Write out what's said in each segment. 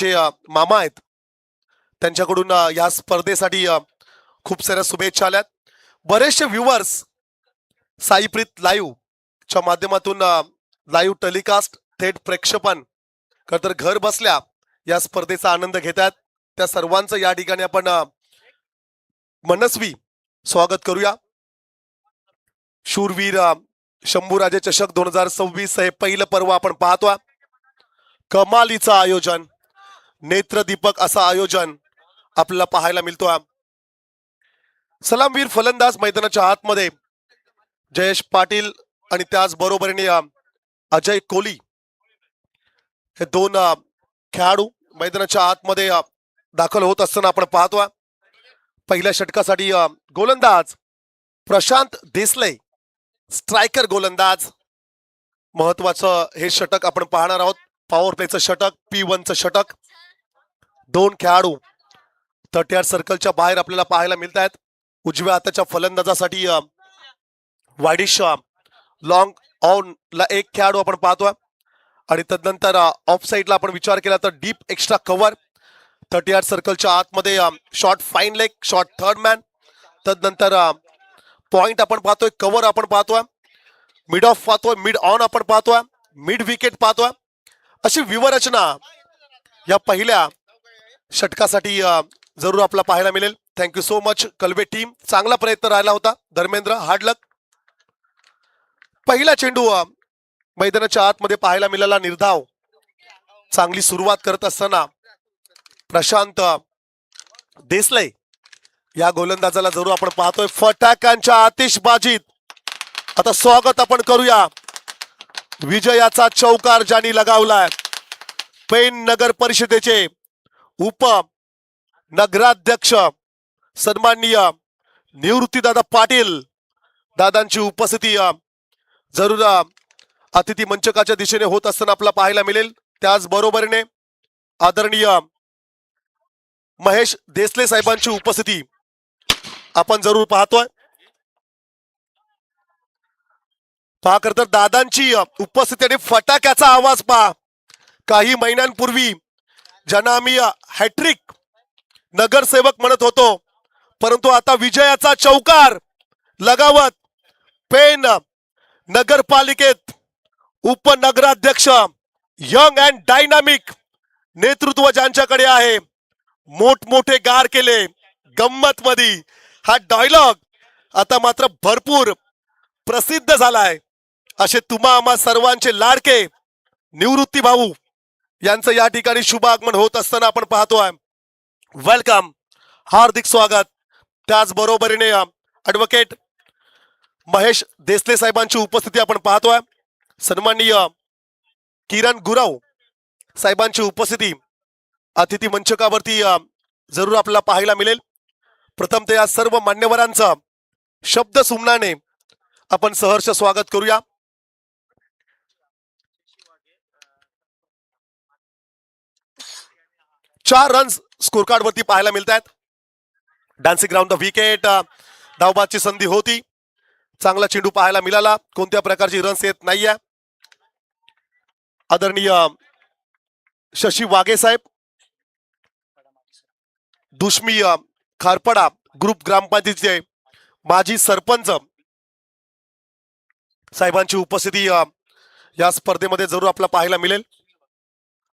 जे मामा आहेत त्यांच्याकडून या स्पर्धेसाठी खूप साऱ्या शुभेच्छा आल्यात. बरेचसे व्ह्युअर्स साईप्रीत लाईव्ह च्या माध्यमातून लाईव्ह टेलिकास्ट थेट प्रेक्षेपण तर घर बसल्या या स्पर्धेचा आनंद घेतात. त्या सर्वांचं या ठिकाणी आपण मनस्वी स्वागत करूया. शूरवीर शंभूराजे चषक 2026 हे पहिलं पर्व आपण पाहतोय. कमालीचं आयोजन, नेत्रदीपक असं आयोजन आपल्याला पाहायला मिळतोय. सलामवीर फलंदाज मैदानाच्या आतमध्ये जयेश पाटील आणि त्याचबरोबरीने अजय कोहली हे दोन खेळाडू मैदानाच्या आतमध्ये दाखल होत असताना आपण पाहतोय. पहिल्या षटकासाठी गोलंदाज प्रशांत देसले, स्ट्रायकर गोलंदाज. महत्वाचं हे षटक आपण पाहणार आहोत. पॉवर प्लेचं षटक, P1चं षटक. दोन खेळाडू 30 सर्कलच्या बाहेर आपल्याला पाहायला मिळत आहेत. उजव्या हाताच्या फलंदाजासाठी वाईडिश लॉंग ऑन ला एक खेळाडू आपण पाहतोय आणि तदनंतर ऑफ साईडला आपण विचार केला तर डीप एक्स्ट्रा कव्हर 30 सर्कलच्या आतमध्ये short fine leg, short third man. तदनंतर पॉइंट आपण पाहतोय, कव्हर आपण पाहतोय, मिड ऑफ पाहतोय, मिड ऑन आपण पाहतोय, मिड विकेट पाहतोय. अशी व्यूहरचना या पहिल्या षटकासाठी जरूर आपल्याला पाहायला मिळेल. Thank you so much Kalwe team. चांगला प्रयत्न राहिला होता. Dharmendra, hard luck. पहिला चेंडू मैदानाच्या आतमध्ये पाहायला मिळाला. निर्धाव चांगली सुरुवात करत असताना प्रशांत देसले या गोलंदाजाला जरूर आपण पाहतोय. फटाक्यांच्या आतिषबाजीत आता स्वागत आपण करूया. विजयाचा चौकार ज्यांनी लगावलाय पेन नगर परिषदेचे उप नगराध्यक्ष सन्माननीय निवृत्तीदादा पाटील दादांची उपस्थिती जरूर अतिथी मंचकाच्या दिशेने होत असताना आपल्याला पाहायला मिळेल. त्याचबरोबरीने आदरणीय महेश देसले साहेबांची उपस्थिती आपण जरूर पाहतोय. पहा तर दादांची उपस्थिती आणि फटाक्याचा आवाज पहा. काही महिन्यांपूर्वी ज्यांना आम्ही हॅट्रिक नगरसेवक म्हणत होतो, परंतु आता विजयाचा चौकार लगावत पेन नगरपालिकेत उपनगराध्यक्ष यंग अँड डायनामिक नेतृत्व ज्यांच्याकडे आहे, मोठमोठे गार केले गंमत मध्ये. हा डायलॉग आता मात्र भरपूर प्रसिद्ध झालाय. असे तुम्हा आम्हा सर्वांचे लाडके निवृत्ती भाऊ यांचं या ठिकाणी शुभ आगमन होत असताना आपण पाहतोय. वेलकम, हार्दिक स्वागत. त्याचबरोबरीने ॲडव्होकेट महेश देसले साहेबांची उपस्थिती आपण पाहतोय. सन्माननीय किरण गुरव साहेबांची उपस्थिती अतिथी मंचकावरती जरूर आपल्याला पाहायला मिळेल. प्रथमतः या सर्व मान्यवरांचं शब्द सुमनाने आपण सहर्ष स्वागत करूया. चार रन्स स्कोर कार्ड वरती पाहायला मिळत आहेत. डान्सिंग ग्राउंड द विकेट, धावबादची संधी होती. चांगला चेंडू पाहायला मिळाला. कोणत्या प्रकारची रन्स येत नाहीये. आदरणीय शशी वाघे साहेब, दुष्मी खारपडा ग्रुप ग्रामपंचायतीचे माजी सरपंच साहेबांची उपस्थिती या स्पर्धेमध्ये जरूर आपल्याला पाहायला मिळेल.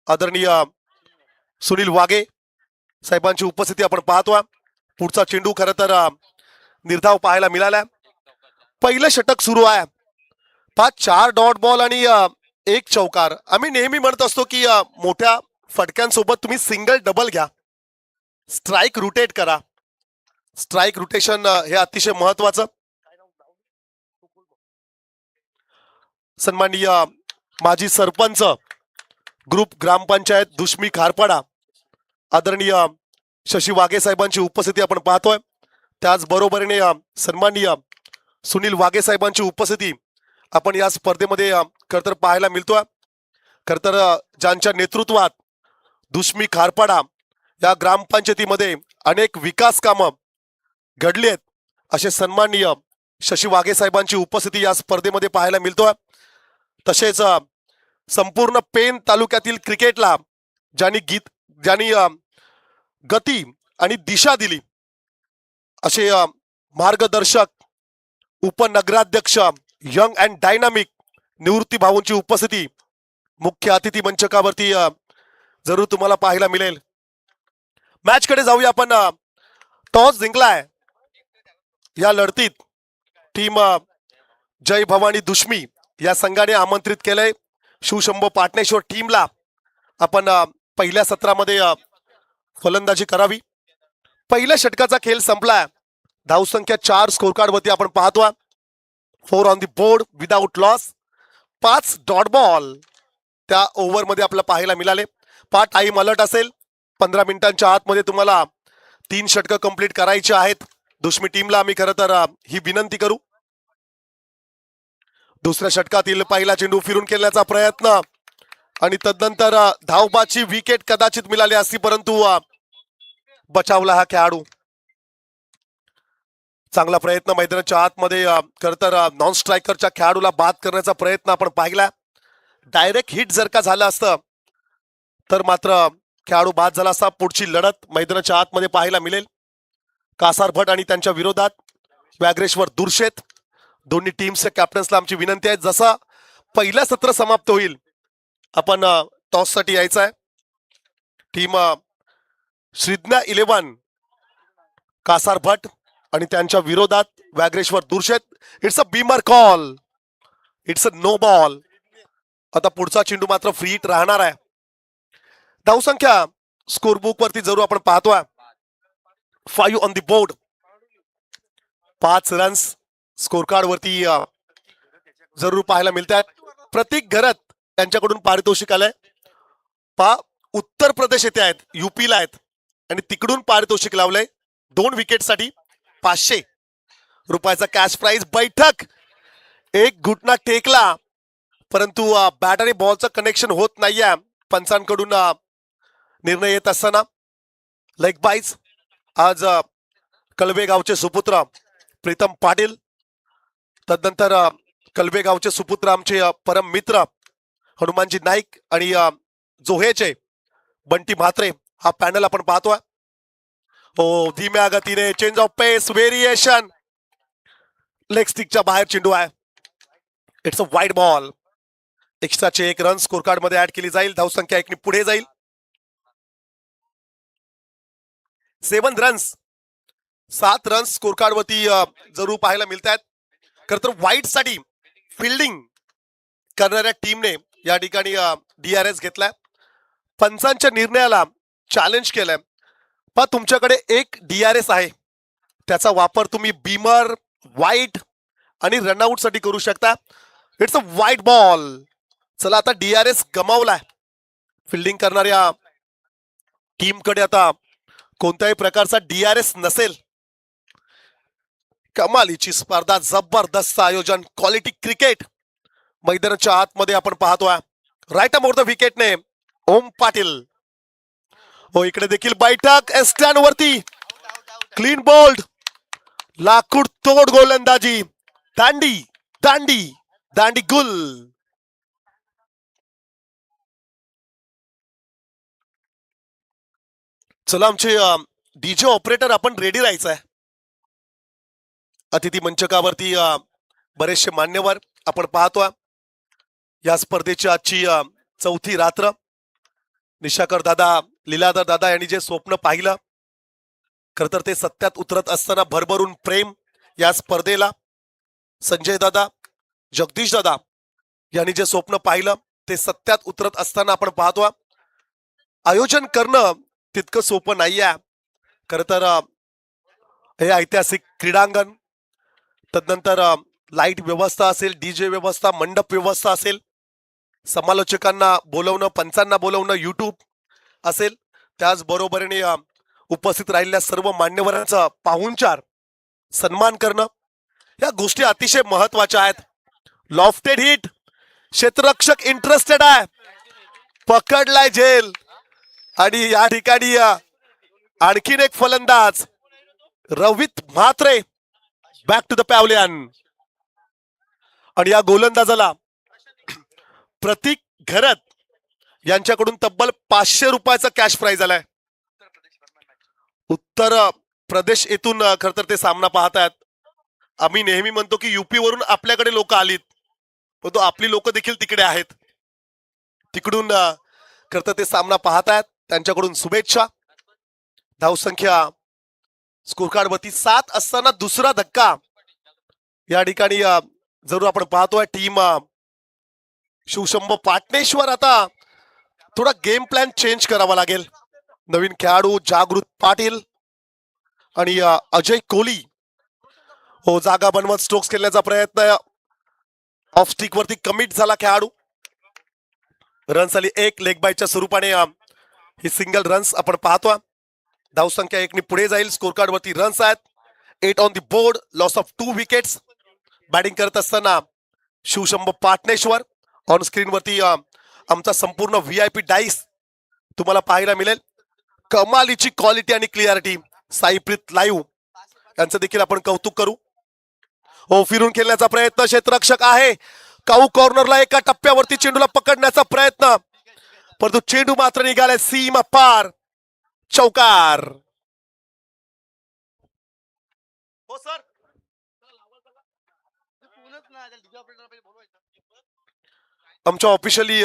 आदरणीय सुनील वाघे साहेबांची उपस्थिती आपण पाहतोय. पुढचा चेंडू खरं तर निर्धाव पाहायला मिळाला. पहिलं षटक सुरू आहे. 4 डॉट बॉल आणि एक चौकार. आम्ही नेहमी म्हणत असतो की मोठ्या फटक्यांसोबत तुम्ही सिंगल डबल घ्या, स्ट्राईक रोटेट करा. स्ट्राईक रोटेशन हे अतिशय महत्वाचं. सन्माननीय माजी सरपंच ग्रुप ग्रामपंचायत दुष्मी खारपाडा आदरणीय शशी वाघे साहेबांची उपस्थिती आपण पाहतोय. त्याचबरोबरीने सन्माननीय सुनील वाघे साहेबांची उपस्थिती आपण या स्पर्धेमध्ये खरतर पाहायला मिळतोय. खरतर ज्यांच्या नेतृत्वात दुष्मी खारपाडा या ग्रामपंचायतीमध्ये अनेक विकास कामं घडली आहेत असे सन्माननीय शशी वाघे साहेबांची उपस्थिती या स्पर्धेमध्ये पाहायला मिळतोय. तसेच संपूर्ण पेन तालुक्यातील क्रिकेटला ज्यांनी ज्यांनी गती आणि दिशा दिली असे मार्गदर्शक उपनगराध्यक्ष यंग अँड डायनामिक निवृत्ती भाऊंची उपस्थिती मुख्य अतिथी मंचकावरती जरूर तुम्हाला पाहायला मिळेल. मॅच कडे जाऊया आपण. टॉस जिंकलाय या लढतीत टीम जय भवानी दुश्मी या संघाने आमंत्रित केलंय शिवशंभो पाटणेश्वर टीमला. आपण पहिल्या सत्रामध्ये फलंदाजी करावी. पहिल्या षटकाचा खेळ संपलाय. धावसंख्या 4 स्कोर कार्ड वरती आपण पाहतोय. 4 on the board without loss. 5 dot ball त्या ओव्हर मध्ये आपल्याला पाहायला मिळाले. टाइम अलर्ट असेल. 15 मिनिटांच्या आतमध्ये तुम्हाला 3 षटकं कंप्लीट करायचे आहेत. दुश्मी टीमला आम्ही खरं तर ही विनंती करू. दुसऱ्या षटकातील पहिला चेंडू फिरून खेळण्याचा प्रयत्न आणि तदनंतर धावबाची विकेट कदाचित मिळाली असती परंतु बचावला हा खेळाडू. चांगला प्रयत्न मैदानाच्या आतमध्ये खरं तर नॉन स्ट्रायकरच्या खेळाडूला बाद करण्याचा प्रयत्न आपण पाहिला. डायरेक्ट हिट जर का झालं असतं तर मात्र खेळाडू बाद झाला असता. पुढची लढत मैदानाच्या आतमध्ये पाहायला मिळेल. कासार भट आणि त्यांच्या विरोधात व्याघ्रेश्वर दुर्शेत. दोन्ही टीम्सच्या कॅप्टन्सला आमची विनंती आहे जसा पहिलं सत्र समाप्त होईल आपण टॉस साठी यायचं आहे. टीम श्रीज्ञा 11 कासार भट आणि त्यांच्या विरोधात Vyaghreshwar Durshet. It's a beamer call. It's a no ball. आता पुढचा चेंडू मात्र फ्री हिट राहणार आहे. धावसंख्या स्कोर बुक वरती जरूर आपण पाहतोय 5 on the board. 5 runs score card वरती जरूर पाहायला मिळतात. प्रत्येक घरात त्यांच्याकडून पारितोषिक आलंय. उत्तर प्रदेश येथे आहेत, युपीला आहेत आणि तिकडून पारितोषिक लावलंय 2 विकेटसाठी 500 रुपयाचा कॅश प्राइज. बैठक एक घुटना टेकला परंतु बॅट आणि बॉलचं कनेक्शन होत नाहीये. पंचांकडून निर्णय येत असताना लेग बाईज. आज कलवे गावचे सुपुत्र प्रीतम पाटील, तदनंतर कलवे गावचे सुपुत्र आमचे परम मित्र हनुमानजी नाईक आणि जोहेचे बंटी म्हात्रे हा पॅनल आपण पाहतोय. हो, धीम्या गतीने change of pace variation. Leg स्टिकच्या बाहेर चेंडू आहे. It's a wide ball. एक्स्ट्राचे 1 रन स्कोर कार्ड मध्ये ऍड केली जाईल. धावसंख्या 1 ने पुढे जाईल. 7 रन्स 7 रन्स स्कोर कार्ड वरती जरूर पाहायला मिळतात. खर तर वाईट साठी फिल्डिंग करणाऱ्या टीमने या ठिकाणी DRS घेतलाय. पंचांच्या निर्णयाला चॅलेंज केलंय. पण तुमच्याकडे एक DRS आहे, त्याचा वापर तुम्ही बीमर, वाईट आणि रनआउट साठी करू शकता. इट्स अ वाईट बॉल. चला आता DRS गमावलाय. फिल्डिंग करणाऱ्या टीमकडे आता कोणत्याही प्रकारचा DRS नसेल. कमालीची स्पर्धा, जबरदस्त आयोजन, क्वालिटी क्रिकेट मैदानाच्या आतमध्ये आपण पाहतोय. राईट मोर द विकेटने ओम पाटील. हो, इकडे देखील बैठक एस्टॅन वरती क्लीन बोल्ड, लाकूड तोड गोलंदाजी, दांडी दांडी दांडी गुल. चला आमचे डीजे ऑपरेटर आपण रेडी राहायचं आहे. अतिथी मंचकावरती बरेचसे मान्यवर आपण पाहतोय. या स्पर्धेची आजची 4थी रात्र. निशाकर दादा, लीलाधर दादा यांनी जे स्वप्न पाहिलं खर तर ते सत्यात उतरत असताना भरभरून प्रेम या स्पर्धेला. संजय दादा, जगदीश दादा यांनी जे स्वप्न पाहिलं ते सत्यात उतरत असताना आपण पाहतोय. आयोजन करणं तितकं सोपं नाहीये. खर तर हे ऐतिहासिक क्रीडांगण, तदनंतर लाईट व्यवस्था असेल, डीजे व्यवस्था, मंडप व्यवस्था असेल, समालोचकांना बोलवणं, पंचांना बोलवणं, युट्यूब असेल, त्याचबरोबरीने उपस्थित राहिलेल्या सर्व मान्यवरांचा पाहुणचार सन्मान करणं, या गोष्टी अतिशय महत्वाच्या आहेत. लॉफ्टेड हिट, क्षेत्ररक्षक इंटरेस्टेड आहे, पकडलाय झेल आणि या ठिकाणी आणखीन एक फलंदाज Ravit Mhatre back to the pavilion. आणि या गोलंदाजाला प्रतीक घरत यांच्याकडून तब्बल 500 रुपयाचा कॅश प्राइज आलाय. उत्तर प्रदेश येथून खर तर ते सामना पाहतायत. आम्ही नेहमी म्हणतो की युपी वरून आपल्याकडे लोक आलीत, परंतु आपली लोक देखील तिकडे आहेत. तिकडून खर तर ते सामना पाहतायत. त्यांच्याकडून शुभेच्छा. धावसंख्या स्कोर कार्ड वरती 7 असताना दुसरा धक्का या ठिकाणी जरूर आपण पाहतोय. टीम शिवशंभो पाटणेश्वर आता थोडा गेम प्लॅन चेंज करावा लागेल. नवीन खेळाडू जागृत पाटील आणि अजय कोहली हो जागा बनवत स्ट्रोक्स खेळण्याचा प्रयत्न. ऑफ स्टिक वरती कमिट झाला खेळाडू. रन्स आली 1 लेग बायच्या स्वरूपाने. ही सिंगल रन्स आपण पाहतोय. धावसंख्या 1 ने पुढे जाईल. स्कोर कार्ड वरती रन्स आहेत 8 on the board. Loss of 2 wickets. Batting करत असताना शिवशंभो पाटणेश्वर. ऑन स्क्रीन वरती आमचा संपूर्ण VIP डाईस तुम्हाला पाहायला मिळेल. कमालीची क्वालिटी आणि क्लिअरिटी. साईप्रीत लाईव्ह यांचं देखील आपण कौतुक करू. हो फिरून खेळण्याचा प्रयत्न. क्षेत्ररक्षक आहे. काऊ कॉर्नरला एका टप्प्यावरती चेंडूला पकडण्याचा प्रयत्न, परंतु चेंडू मात्र निघालाय सीमा पार. चौकार. हो सर. आमच्या ऑफिशियली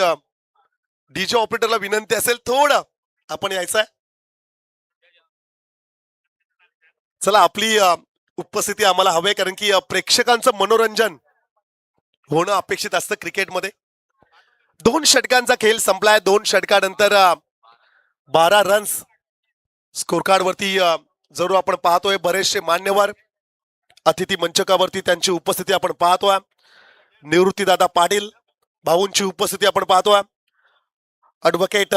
डीजे ऑपरेटरला विनंती असेल थोडं आपण यायचंय. चला आपली उपस्थिती आम्हाला हवे, कारण की प्रेक्षकांचं मनोरंजन होणं अपेक्षित असतं क्रिकेटमध्ये. 2 षटकांचा खेळ संपलाय. 2 षटकानंतर 12 रन्स. स्कोर कार्ड वरती जरूर आपण पाहतोय बरेचसे मान्यवर अतिथी मंचकावरती त्यांची उपस्थिती आपण पाहतोय. निवृत्तीदादा पाटील भाऊंची उपस्थिती आपण पाहतोय. ॲडव्होकेट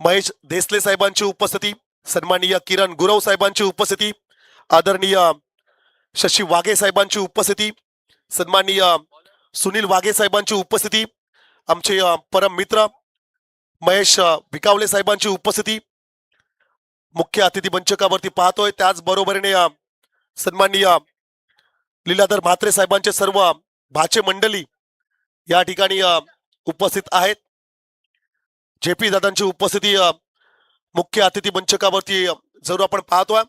महेश देसले साहेबांची उपस्थिती. सन्माननीय किरण गुरव साहेबांची उपस्थिती. आदरणीय शशी वाघे साहेबांची उपस्थिती. सन्माननीय सुनील वाघे साहेबांची उपस्थिती. आमचे परम मित्र महेश भिकावले साहेबांची उपस्थिती मुख्य अतिथी मंचकावरती पाहतोय. त्याचबरोबरीने सन्माननीय लीलाधर म्हात्रे साहेबांचे सर्व भाचे मंडळी या ठिकाणी उपस्थित आहेत. JP दादांची उपस्थिती मुख्य अतिथी मंचकावरती जरूर आपण पाहतोय.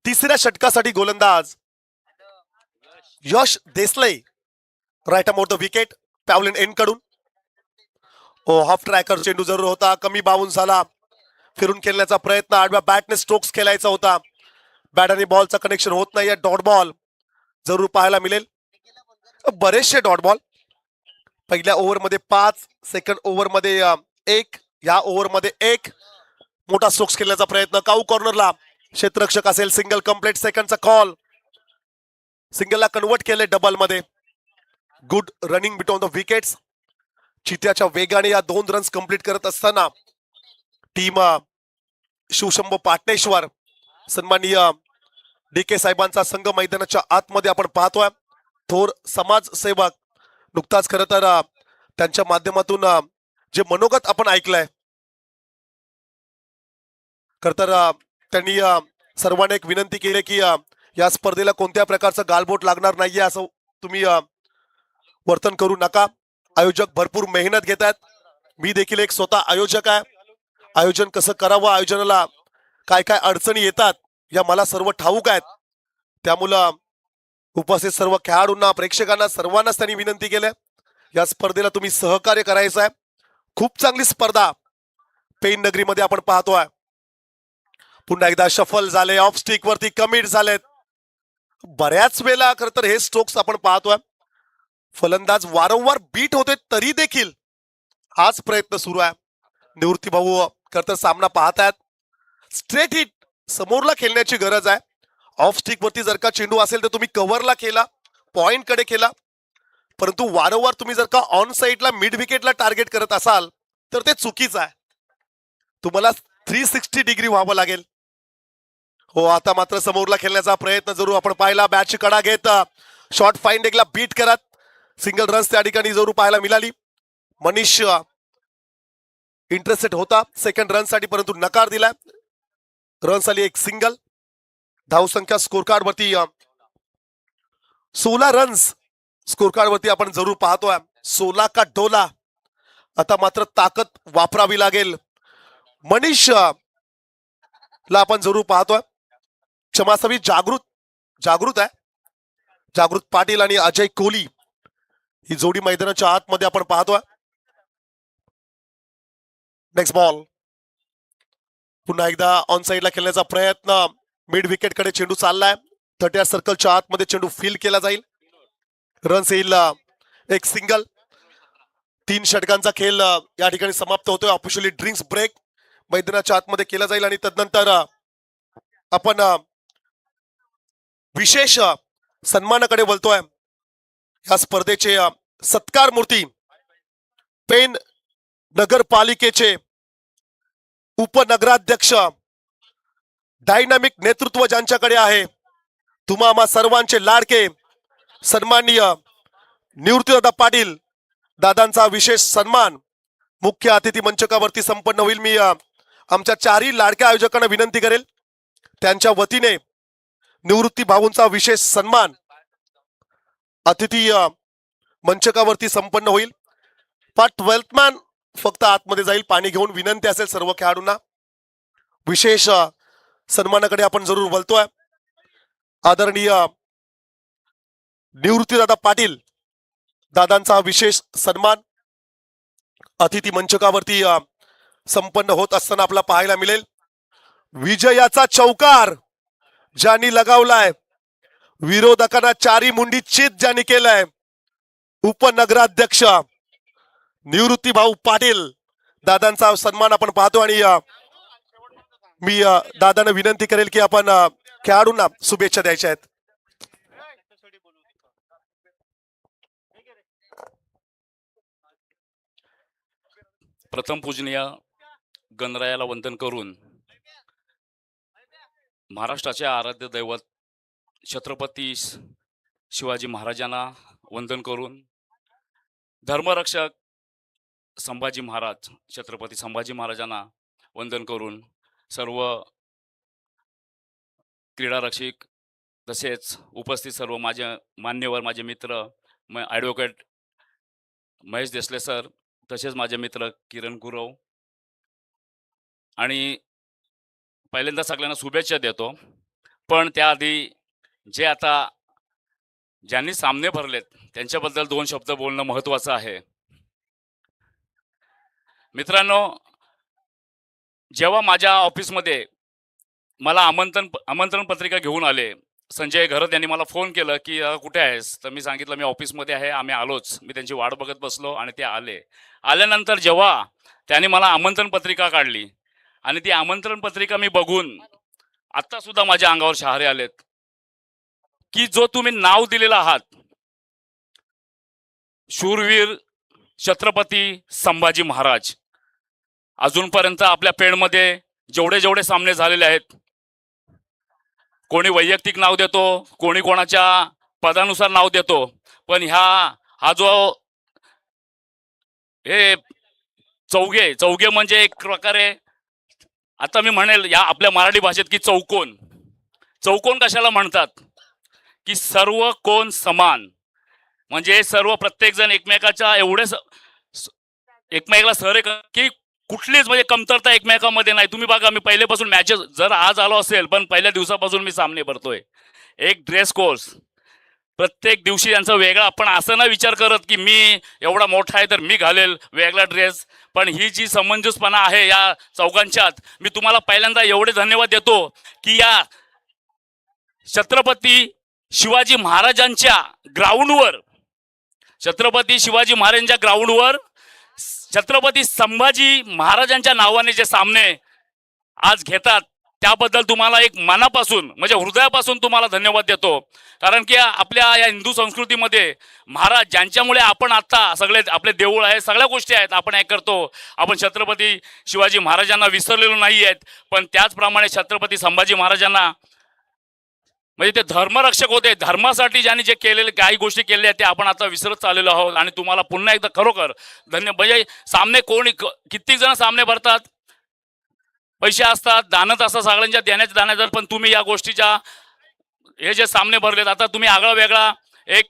तिसऱ्या षटकासाठी गोलंदाज Yash Desle. Right around the wicket pavilion end कडून. ओ हाफ ट्रॅकर चेंडू जरूर होता. कमी बाउन्स झाला. फिरून खेळण्याचा प्रयत्न. आडव्या बॅटने स्ट्रोक्स खेळायचा होता. बॅट आणि बॉलचा कनेक्शन होत नाही. डॉट बॉल जरूर पाहायला मिळेल. बरेचसे डॉट बॉल. पहिल्या ओव्हरमध्ये 5, सेकंड ओव्हरमध्ये 1, या ओव्हरमध्ये 1. मोठा स्ट्रोक्स खेळण्याचा प्रयत्न. काऊ कॉर्नरला क्षेत्ररक्षक असेल. Single complete. सेकंडचा कॉल. सिंगलला कन्वर्ट केले डबल मध्ये. Good running between the wickets. चित्याच्या वेगाने या 2 रन्स कंप्लीट करत असताना टीम शिवशंभो पाटणेश्वर सन्माननीय DK साहेबांचा संघ मैदानाच्या आतमध्ये आपण पाहतोय. थोर समाजसेवक नुकताच खरं तर त्यांच्या माध्यमातून जे मनोगत आपण ऐकलंय, खरं तर त्यांनी सर्वांना एक विनंती केली की या स्पर्धेला कोणत्या प्रकारचं गालबोट लागणार नाहीये असं तुम्ही वर्तन करू नका. आयोजक भरपूर मेहनत घेत आहेत. मी देखील एक स्वतः आयोजक आहे. आयोजन कसं करावं, आयोजनाला काय काय अडचणी येतात या मला सर्व ठाऊक आहेत. त्यामुळं उपस्थित सर्व खेळाडूंना, प्रेक्षकांना, सर्वांनाच त्यांनी विनंती केली या स्पर्धेला तुम्ही सहकार्य करायचं आहे. खूप चांगली स्पर्धा पेन नगरीमध्ये आपण पाहतोय. पुन्हा एकदा शफल झाले. ऑफ स्टिक वरती कमिट झालेत. बऱ्याच वेळा खरं तर हे स्ट्रोक्स आपण पाहतोय. फलंदाज वारंवार बीट होते तरी देखील हाच प्रयत्न सुरू आहे. निवृत्ती भाऊ खरं तर सामना पाहतायत. स्ट्रेट हिट समोरला खेळण्याची गरज आहे. ऑफ स्टिक वरती जर का चेंडू असेल तर तुम्ही कव्हरला केला, पॉइंट कडे केला, परंतु वारंवार तुम्ही जर का ऑन साइडला मिड विकेटला टार्गेट करत असाल तर ते चुकीचं आहे. तुम्हाला 360 डिग्री व्हावं लागेल. हो आता मात्र समोरला खेळण्याचा प्रयत्न जरूर आपण पाहिला. बॅटची कडा घेत शॉर्ट फाइंडिंगला बीट करत सिंगल रन्स त्या ठिकाणी जरूर पाहायला मिळाली. मनीष इंटरेस्टेड होता सेकंड रन साठी, परंतु नकार दिला. रन्स आली एक सिंगल. धावसंख्या स्कोर कार्ड वरती 16 रन्स स्कोर कार्ड वरती आपण जरूर पाहतोय. 16 का डोला आता मात्र ताकद वापरावी लागेल. मनीष ला आपण जरूर पाहतोय. क्षमासवी जागृत आहे. जागृत पाटील आणि अजय कोहली ही जोडी मैदानाच्या आतमध्ये आपण पाहतोय. नेक्स्ट बॉल पुन्हा एकदा ऑन साइडला खेळण्याचा प्रयत्न. मिड विकेट कडे चेंडू चाललाय. 30 सर्कलच्या आतमध्ये चेंडू फील केला जाईल. रन्स येईल एक सिंगल. 3 षटकांचा खेळ या ठिकाणी समाप्त होतोय. ऑफिशियली ड्रिंक्स ब्रेक मैदानाच्या आतमध्ये केला जाईल आणि तदनंतर आपण विशेष सन्मानाकडे बोलतोय. या स्पर्धेचे सत्कार मूर्ती पेन नगरपालिकेचे उपनगराध्यक्ष डायनामिक नेतृत्व ज्यांच्याकडे आहे, तुम्हा सर्वांचे लाडके सन्माननीय निवृत्तीदादा पाटील दादांचा विशेष सन्मान मुख्य अतिथी मंचकावरती संपन्न होईल. मी आमच्या चारही लाडक्या आयोजकांना विनंती करेल त्यांच्या वतीने निवृत्ती भाऊंचा विशेष सन्मान अतिथी मंचकावरती संपन्न होईल. पण वेल्थमॅन फक्त आतमध्ये जाईल पाणी घेऊन. विनंती असेल सर्व खेळाडूंना. विशेष सन्मानाकडे आपण जरूर बोलतोय. आदरणीय निवृत्तीदादा पाटील दादांचा विशेष सन्मान अतिथी मंचकावरती संपन्न होत असताना आपल्याला पाहायला मिळेल. विजयाचा चौकार ज्यांनी लगावलाय, विरोधकांना चारी मुंडी चित ज्यांनी केलाय, उपनगराध्यक्ष निवृत्ती भाऊ पाटील दादांचा सन्मान आपण पाहतो. आणि मी दादांना विनंती करेल की आपण खेळाडूंना शुभेच्छा द्यायच्या आहेत. प्रथम पूजनीय गणरायाला वंदन करून, महाराष्ट्राचे आराध्य दैवत छत्रपती शिवाजी महाराजांना वंदन करून, धर्मरक्षक संभाजी महाराज छत्रपती संभाजी महाराजांना वंदन करून, सर्व क्रीडा रक्षक तसेच उपस्थित सर्व माझे मान्यवर, माझे मित्र ॲडव्होकेट महेश देसले सर, तसेच माझे मित्र किरण गुरव, आणि पहिल्यांदा सगळ्यांना शुभेच्छा देतो. पण त्याआधी जे आता ज्यांनी सामने भरलेत त्यांच्याबद्दल 2 शब्द बोलणं महत्त्वाचं आहे. मित्रांनो, जेव्हा माझ्या ऑफिसमध्ये मला आमंत्रण पत्रिका घेऊन आले, संजय घरत यांनी मला फोन केलं की कुठे आहेस, तर मी सांगितलं मी ऑफिसमध्ये आहे, आम्ही आलोच. मी त्यांची वाट बघत बसलो आणि ते आले. आल्यानंतर जेव्हा त्यांनी मला आमंत्रण पत्रिका काढली आणि ती आमंत्रण पत्रिका मी बघून आता सुद्धा माझ्या अंगावर शहारे आलेत की जो तुम्ही नाव दिलेला आहात, शूरवीर छत्रपती संभाजी महाराज, अजूनपर्यंत आपल्या पेणमध्ये जेवढे सामने झालेले आहेत, कोणी वैयक्तिक नाव देतो, कोणी कोणाच्या पदानुसार नाव देतो, पण हा जो हे चौगे म्हणजे एक प्रकारे आता मी म्हणेल या आपल्या मराठी भाषेत की चौकोन कशाला म्हणतात की सर्व कोण समान, म्हणजे सर्व प्रत्येक जण एकमेकाच्या एवढे एकमेकाला सहरे की कुठलीच म्हणजे कमतरता एकमेकांमध्ये नाही. तुम्ही बघा, मी पहिल्यापासून मॅचेस जर आज आलो असेल पण पहिल्या दिवसापासून मी सामने भरतोय. एक ड्रेस कोर्स प्रत्येक दिवशी यांचा वेगळा. आपण असं ना विचार करत की मी एवढा मोठा आहे तर मी घालेल वेगळा ड्रेस, पण ही जी समंजसपणा आहे या चौघांच्यात, मी तुम्हाला पहिल्यांदा एवढे धन्यवाद देतो की या छत्रपती शिवाजी महाराजांच्या ग्राउंडवर, छत्रपती शिवाजी महाराजांच्या ग्राउंडवर छत्रपती संभाजी महाराजांच्या नावाने जे सामने आज घेतात त्याबद्दल तुम्हाला एक मनापासून म्हणजे हृदयापासून तुम्हाला धन्यवाद देतो. कारण की आपल्या या हिंदू संस्कृतीमध्ये महाराज ज्यांच्यामुळे आपण आता सगळे आपले देऊळ आहे, सगळ्या गोष्टी आहेत, आपण हे करतो, आपण छत्रपती शिवाजी महाराजांना विसरलेलो नाही आहेत. पण त्याचप्रमाणे छत्रपती संभाजी महाराजांना म्हणजे ते धर्मरक्षक होते, धर्मासाठी ज्यांनी जे केलेले काही गोष्टी केलेल्या आहेत ते आपण आता विसरत चाललेलो आहोत. आणि तुम्हाला पुन्हा एकदा खरोखर म्हणजे सामने कोणी किती जण सामने भरतात, पैसे असतात, दानत असतात, सगळ्यांच्या देण्याच्या पण तुम्ही या गोष्टीच्या हे जे सामने भरलेत, आता तुम्ही आगळा वेगळा एक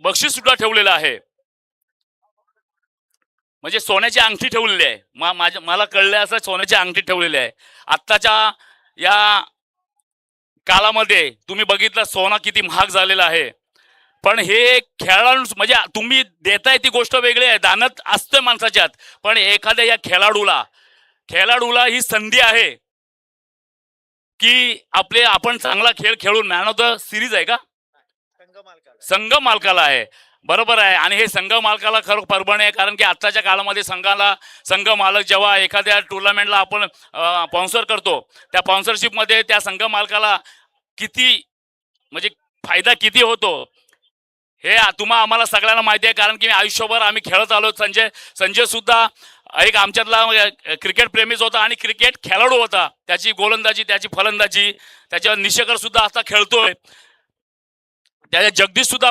बक्षीस सुद्धा ठेवलेलं आहे. म्हणजे सोन्याची अंगठी ठेवलेली आहे. मला कळलंय असं सोन्याची अंगठी ठेवलेली आहे. आत्ताच्या या काळामध्ये तुम्ही बघितलं सोनं किती महाग झालेलं आहे. पण हे खेळाडू म्हणजे तुम्ही देताय ती गोष्ट वेगळी आहे, दानत असतंय माणसाच्यात. पण एखाद्या या खेळाडूला ही संधी आहे की आपण चांगला खेळ खेळून मॅन ऑफ द सिरीज आहे का संघ मालकाला आहे. बरोबर आहे. आणि हे संघ मालकाला खरं परभणी आहे, कारण की आत्ताच्या काळामध्ये संघ मालक जेव्हा एखाद्या टुर्नामेंटला आपण स्पॉन्सर करतो, त्या स्पॉन्सरशिपमध्ये त्या संघ मालकाला किती म्हणजे फायदा किती होतो हे आम्हाला सगळ्यांना माहिती आहे. कारण की आयुष्यभर आम्ही खेळत आलो. संजय सुद्धा एक आमच्यातला क्रिकेट प्रेमीच होता आणि क्रिकेट खेळाडू होता. त्याची गोलंदाजी, त्याची फलंदाजी, त्याच्या निशेकर सुद्धा आता खेळतोय. त्याच्या जगदीश सुद्धा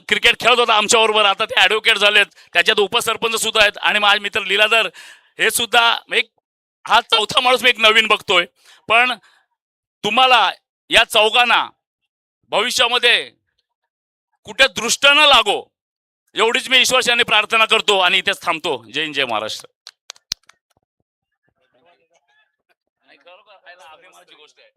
क्रिकेट खेळत होता आमच्याबरोबर. आता ते ॲडव्होकेट झालेत, त्याच्यात उपसरपंच सुद्धा आहेत. आणि माझे मित्र लीलाधर हे सुद्धा हा चौथा माणूस मी एक नवीन बघतोय. पण तुम्हाला या चौघांना भविष्यामध्ये कुठे दृष्ट न लागो एवढीच मी ईश्वरशाने प्रार्थना करतो आणि इथेच थांबतो. जय हिंद, जय महाराष्ट्र. गोष्ट आहे.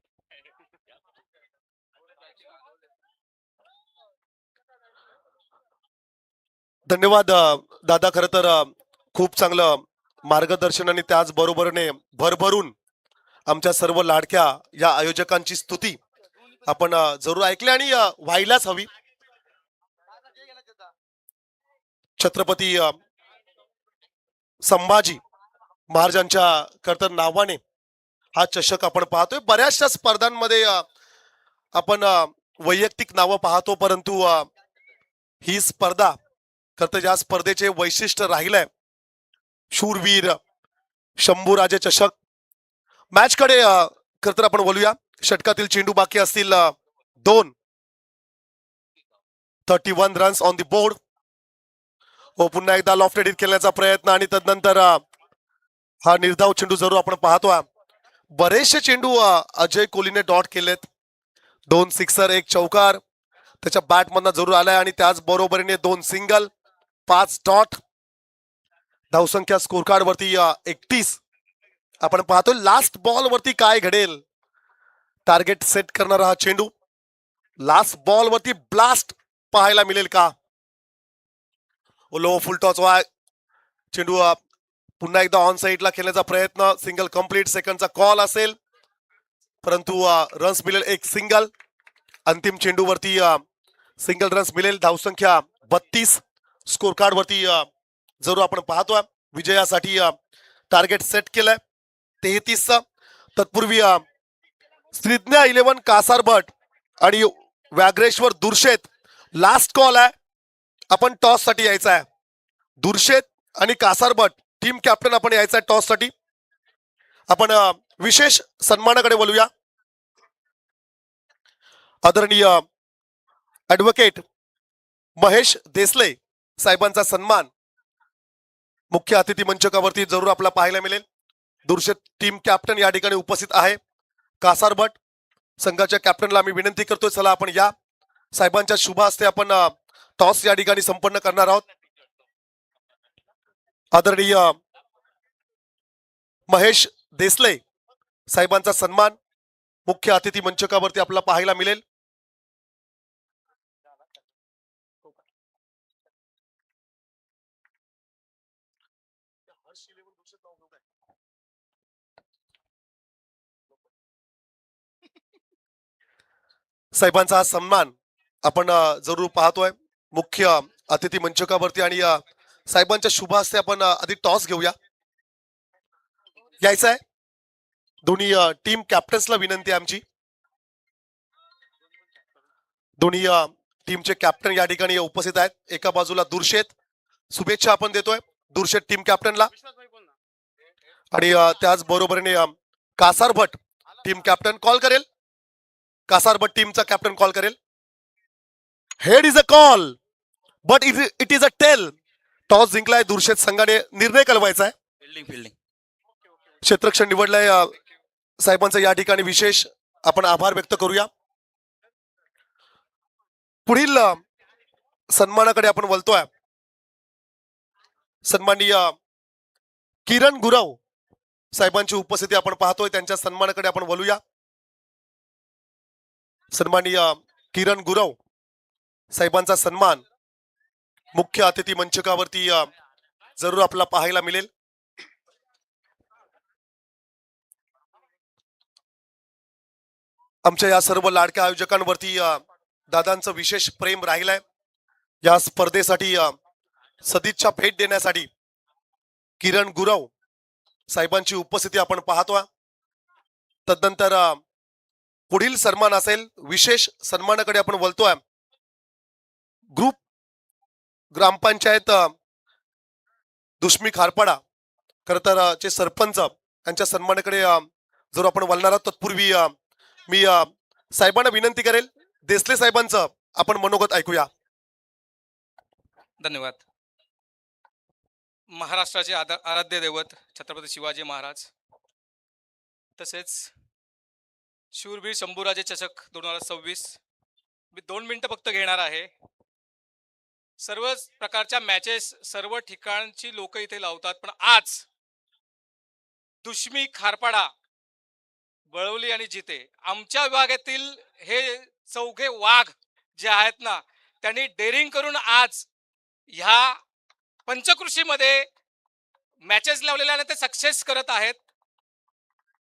धन्यवाद दादा. खरं तर खूप चांगलं मार्गदर्शन आणि त्याचबरोबरने भरभरून आमच्या सर्व लाडक्या या आयोजकांची स्तुती आपण जरूर ऐकली आणि व्हायलाच हवी. छत्रपती संभाजी महाराजांच्या खरं नावाने हा चषक आपण पाहतोय. बऱ्याचशा स्पर्धांमध्ये आपण वैयक्तिक नावं पाहतो, परंतु ही स्पर्धा खरं या स्पर्धेचे वैशिष्ट्य राहिलंय शूरवीर शंभूराजे चषक. मॅच कडे खरं आपण बोलूया. षटकातील चेंडू बाकी असतील 2. 31 रन्स ऑन द बोर्ड. पुन्हा एकदा लॉफ्ट एडिट खेळण्याचा प्रयत्न आणि तदनंतर हा निर्धाव चेंडू जरूर आपण पाहतो. बरेचसे चेंडू अजय कोहलीने डॉट केलेत. 2 सिक्सर, 1 चौकार त्याच्या बॅट मधनं जरूर आलाय आणि त्याच बरोबरीने 2 सिंगल, 5 डॉट. धावसंख्या स्कोर कार्ड वरती 31 आपण पाहतोय. लास्ट बॉल वरती काय घडेल, टार्गेट सेट करणारा हा चेंडू. लास्ट बॉल वरती ब्लास्ट पाहायला मिळेल का. लो फुल टॉस चेंडू पुन्हा एकदा ऑन साईडला खेळण्याचा प्रयत्न. सिंगल कंप्लीट, सेकंडचा कॉल असेल, परंतु रन्स मिळेल 1 सिंगल. अंतिम चेंडूवरती सिंगल रन्स मिळेल. धावसंख्या 32 स्कोर कार्ड वरती जरूर आपण पाहतोय. विजयासाठी टार्गेट सेट केलंय 33. तत्पूर्वी श्रीज्ञा 11 कासार भट आणि व्याघ्रेश्वर दुर्शेत लास्ट कॉल आहे. आपण टॉस साठी यायचं आहे. दुर्शेत आणि कासार भट टीम कॅप्टन आपण यायचं आहे टॉस साठी. आपण विशेष सन्मानाकडे बोलूया. आदरणीय ऍडव्होकेट महेश देसले साहेबांचा सन्मान मुख्य अतिथी मंचकावरती जरूर आपला पाहायला मिळेल. दुर्शेत टीम कॅप्टन या ठिकाणी उपस्थित आहे. कासार भट संघाच्या कॅप्टनला आम्ही विनंती करतोय, चला आपण या. साहेबांच्या शुभ हस्ते आपण टॉस या ठिकाणी संपन्न करणार आहोत. आदरणीय महेश देसले साहेबांचा सन्मान मुख्य अतिथी मंचकावरती आपल्याला पाहायला मिळेल. साहेबांचा हा सन्मान आपण जरूर पाहतोय मुख्य अतिथी मंचकावरती आणि साहेबांच्या शुभ हस्ते आपण आधी टॉस घेऊया. यायचं आहे. दोन्ही टीम कॅप्टन्सला विनंती आहे आमची. दोन्ही टीमचे कॅप्टन या ठिकाणी उपस्थित आहेत. एका बाजूला दुर्शेत, शुभेच्छा आपण देतोय दुर्शेत टीम कॅप्टनला, आणि त्याच बरोबरीने Kasar Bhat team captain call करेल. कासार भट टीमचा कॅप्टन कॉल करेल. Head is a call but it is a tail. Toss जिंकलाय दुर्शेत संघाने, निर्णय कळवायचा आहे. फिल्डिंग क्षेत्ररक्षण निवडलंय साहेबांचा. या ठिकाणी विशेष आपण आभार व्यक्त करूया. पुढील सन्मानाकडे आपण बोलतोय. सन्माननीय किरण गुरव साहेबांची उपस्थिती आपण पाहतोय. त्यांच्या सन्मानाकडे आपण बोलूया. सन्माननीय किरण गुरव साहेबांचा सन्मान मुख्य अतिथी मंचकावरती जरूर आपल्याला पाहायला मिळेल. आमच्या या सर्व लाडक्या आयोजकांवरती दादांचं विशेष प्रेम राहिलंय. या स्पर्धेसाठी सदिच्छा भेट देण्यासाठी किरण गुरव साहेबांची उपस्थिती आपण पाहतोय. तदनंतर पुढील सन्मान असेल, विशेष सन्मानाकडे आपण बोलतोय. ग्रुप ग्रामपंचायत दुष्मी खारपाडा खर तर चे सरपंच यांच्या सन्मानाकडे जर आपण बोलणार आहोत, तत्पूर्वी मी साहेबांना विनंती करेल, देसले साहेबांचं आपण मनोगत ऐकूया. धन्यवाद. महाराष्ट्राचे आराध्य दैवत छत्रपती शिवाजी महाराज, तसेच शूरवीर शंभूराजे चषक 2026. मी 2 मिनिटं फक्त घेणार आहे. सर्व प्रकारच्या मॅचेस सर्व ठिकाणची लोक इथे लावतात, पण आज दुष्मी खारपाडा, बळवली आणि जिते आमच्या विभागातील हे चौघे वाघ जे आहेत ना, त्यांनी डेअरिंग करून आज ह्या पंचकृषीमध्ये मॅचेस लावलेल्या आणि ते सक्सेस करत आहेत.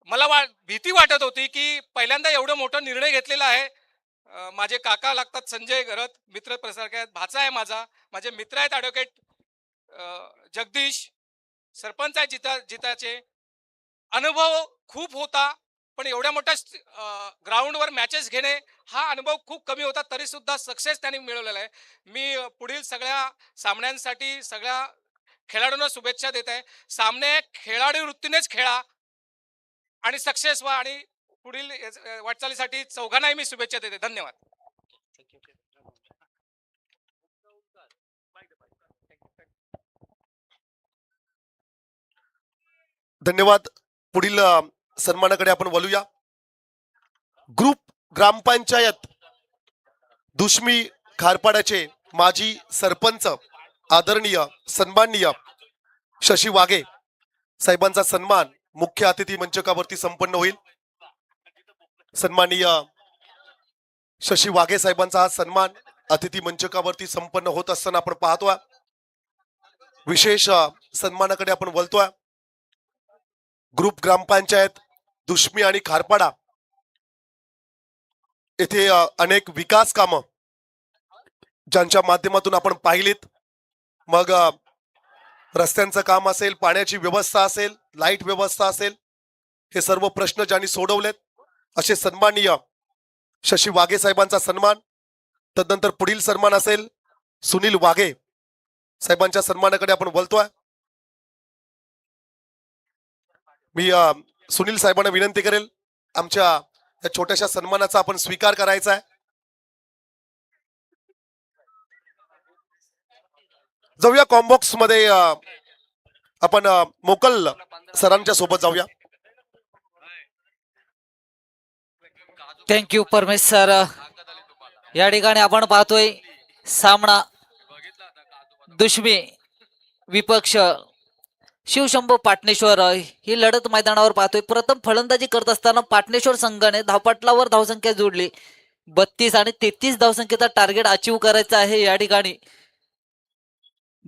मला भीती वाटत होती की पहिल्यांदा एवढं मोठा निर्णय घेतलेला आहे. माझे काका लागतात संजय घरत, मित्र प्रसारक आहेत, भाचा आहे माझे मित्र आहेत ॲडव्होकेट जगदीश, सरपंच आहे जिताचे. अनुभव खूप होता, पण एवढ्या मोठ्या ग्राउंडवर मॅचेस घेणे हा अनुभव खूप कमी होता, तरी सुद्धा सक्सेस त्यांनी मिळवलेला आहे. मी पुढील सगळ्या सामन्यांसाठी सगळ्या खेळाडूंना शुभेच्छा देत आहे. सामने खेळाडू वृत्तीनेच खेळा आणि सक्सेस व्हा, आणि पुढील वाटचालीसाठी चौघांनाही मी शुभेच्छा देते. धन्यवाद. धन्यवाद. पुढील सन्मानाकडे आपण बोलूया. ग्रुप ग्रामपंचायत दुष्मी खारपाड्याचे माजी सरपंच आदरणीय सन्माननीय शशी वाघे साहेबांचा सन्मान मुख्य अतिथी मंचकावरती संपन्न होईल. सन्माननीय शशी वाघे साहेबांचा हा सन्मान अतिथी मंचकावरती संपन्न होत असताना आपण पाहतोय. विशेष सन्मानाकडे आपण बोलतोय. ग्रुप ग्रामपंचायत दुष्मी आणि खारपाडा येथे अनेक विकास कामं ज्यांच्या माध्यमातून आपण पाहिलीत, मग रस्त्यांचं काम असेल, पाण्याची व्यवस्था असेल, लाईट व्यवस्था असेल, हे सर्व प्रश्न ज्यांनी सोडवलेत असे सन्माननीय शशी वाघे साहेबांचा सन्मान. तदनंतर पुढील सन्मान असेल सुनील वाघे साहेबांच्या सन्मानाकडे आपण बोलतोय. मी सुनील साहेबांना विनंती करेल, आमच्या या छोट्याशा सन्मानाचा आपण स्वीकार करायचा आहे. जाऊया कॉम्बॉक्स मध्ये, आपण मोकल सरांच्या सोबत जाऊया. थँक्यू परमेश सर. या ठिकाणी आपण पाहतोय सामना दुष्मी विपक्ष शिवशंभू पाटणेश्वर ही लढत मैदानावर पाहतोय. प्रथम फलंदाजी करत असताना पाटणेश्वर संघाने धावपटलावर धावसंख्या जोडली. 32 आणि 33 धावसंख्येचा टार्गेट अचीव करायचा आहे या ठिकाणी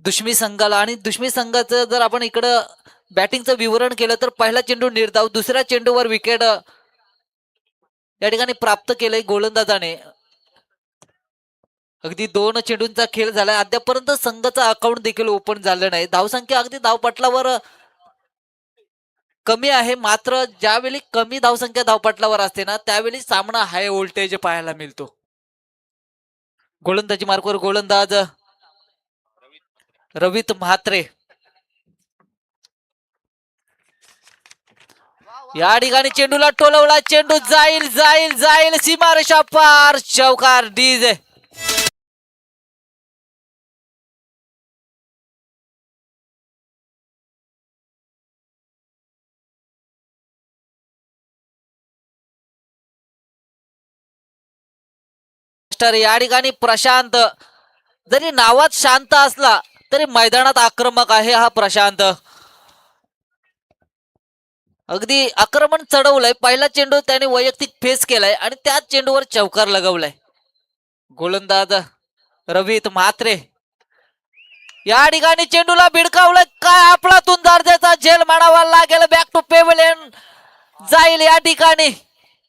दुष्मी संघाला. आणि दुष्मी संघाचं जर आपण इकडं बॅटिंगचं विवरण केलं तर पहिला चेंडू निर्धाव, दुसऱ्या चेंडूवर विकेट या ठिकाणी प्राप्त केलंय गोलंदाजाने. अगदी 2 चेंडूंचा खेळ झालाय. अद्यापर्यंत संघाचं अकाउंट देखील ओपन झालं नाही. धावसंख्या अगदी धावपटलावर कमी आहे, मात्र ज्यावेळी कमी धावसंख्या धावपटलावर असते ना, त्यावेळी सामना हाय व्होल्टेज पाहायला मिळतो. गोलंदाजी मार्कवर गोलंदाज रवित म्हात्रे. या ठिकाणी चेंडूला टोलवला, चेंडू जाईल जाईल जाईल सीमारेषा पार, चौकार डीजे. या ठिकाणी प्रशांत जरी नावात शांत असला तरी मैदानात आक्रमक आहे हा प्रशांत. अगदी आक्रमण चढवलंय. पहिला चेंडू त्याने वैयक्तिक फेस केलाय आणि त्याच चेंडूवर चौकार लगवलाय. गोलंदाज रवीत म्हात्रे या ठिकाणी चेंडूला भिडकावलं. काय आपलातून दर्जाचा झेल मानावा लागेल. बॅक टू पेव्हिलियन जाईल या ठिकाणी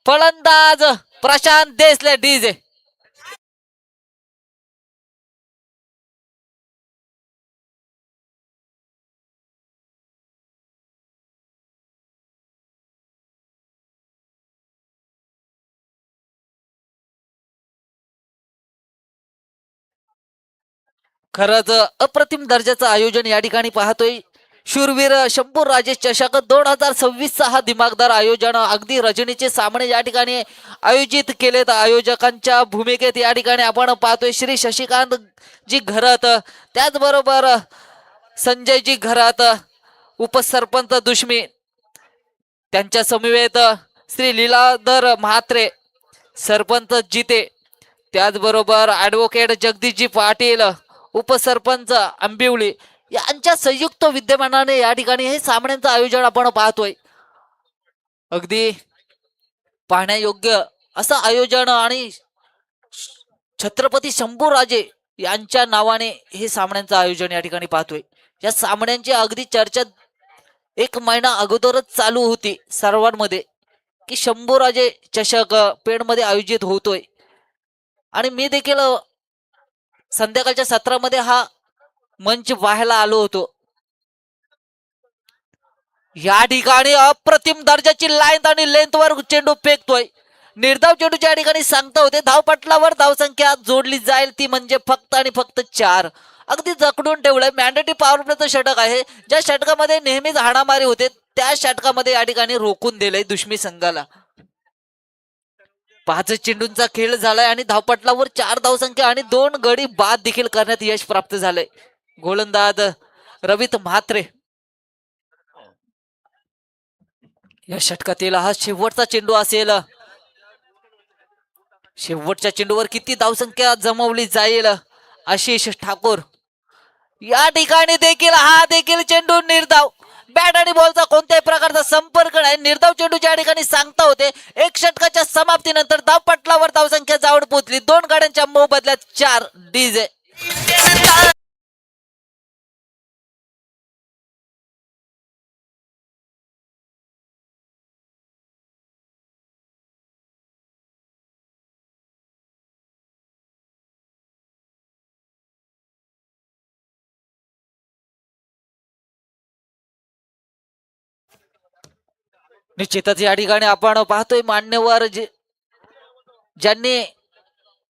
फलंदाज प्रशांत देसले डीजे. खरंच अप्रतिम दर्जाचं आयोजन या ठिकाणी पाहतोय. शूरवीर शंभू राजेश चषक 2026 हा दिमागदार आयोजन. अगदी रजनीचे सामने या ठिकाणी आयोजित केलेत. आयोजकांच्या भूमिकेत या ठिकाणी आपण पाहतोय श्री शशिकांत जी घरात, त्याचबरोबर संजयजी घरात, उपसरपंच दुश्मी, त्यांच्या समवेत श्री लीलाधर म्हात्रे, सरपंच जिते, त्याचबरोबर ॲडव्होकेट जगदीशजी पाटील, उपसरपंच आंबिवली यांच्या संयुक्त विद्यमानाने या ठिकाणी हे सामन्यांचं आयोजन आपण पाहतोय. अगदी पाहण्यायोग्य असं आयोजन आणि छत्रपती शंभूराजे यांच्या नावाने हे सामन्यांचं आयोजन या ठिकाणी पाहतोय. या सामन्यांची अगदी चर्चा 1 महिना अगोदरच चालू होती सर्वांमध्ये की शंभूराजे चषक पेणमध्ये आयोजित होतोय. आणि मी देखील संध्याकाळच्या सत्रामध्ये हा मंच पाहायला आलो होतो. या ठिकाणी अप्रतिम दर्जाची लाईन आणि लेंथ वर चेंडू फेकतोय. निर्धाव चेंडूच्या ठिकाणी सांगता होते धावपटलावर धावसंख्या जोडली जाईल ती म्हणजे फक्त आणि फक्त 4. अगदी जकडून ठेवलंय. मॅन्डेटरी पॉवर प्लेचं षटक आहे. ज्या षटकामध्ये नेहमीच हाणामारी होते त्या षटकामध्ये या ठिकाणी रोखून दिलंय दुश्मी संघाला. 5 चेंडूंचा खेळ झालाय आणि धावपटलावर 4 धावसंख्या आणि 2 गडी बाद देखील करण्यात यश प्राप्त झालंय. गोलंदाज रवीत म्हात्रे या षटकातील हा शेवटचा चेंडू असेल. शेवटच्या चेंडूवर किती धावसंख्या जमवली जाईल. आशिष ठाकूर या ठिकाणी देखील हा देखील चेंडू निर्धाव. बॅट आणि बॉलचा कोणत्याही प्रकारचा संपर्क नाही. निर्धाव चेंडूच्या या ठिकाणी सांगता होते 1 षटकाच्या समाप्तीनंतर धावपटलावर धावसंख्या जाऊन पोहोचली. 2 गाड्यांच्या मोबदल्यात 4 डीजे. निश्चितच या ठिकाणी आपण पाहतोय मान्यवर ज्यांनी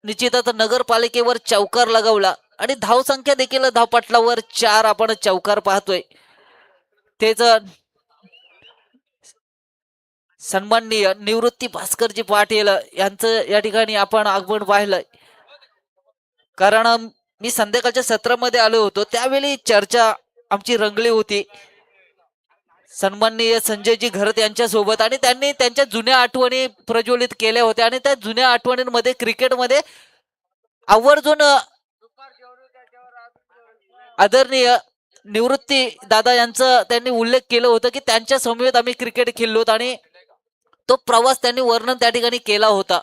निश्चितच नगरपालिकेवर चौकार लगवला आणि धावसंख्या देखील धावपटलावर 4 आपण चौकार पाहतोय. तेच सन्माननीय निवृत्ती भास्करजी पाटील यांचं या ठिकाणी आपण आगमन पाहिलंय. कारण मी संध्याकाळच्या सत्रामध्ये आलो होतो त्यावेळी चर्चा आमची रंगली होती सन्माननीय संजयजी घरत यांच्या सोबत आणि त्यांनी त्यांच्या जुन्या आठवणी प्रज्वलित केल्या होत्या आणि त्या जुन्या आठवणींमध्ये क्रिकेटमध्ये आवर्जून आदरणीय निवृत्ती दादा यांचं त्यांनी उल्लेख केलं होतं की त्यांच्या समवेत आम्ही क्रिकेट खेळलो आणि तो प्रवास त्यांनी वर्णन त्या ठिकाणी केला होता.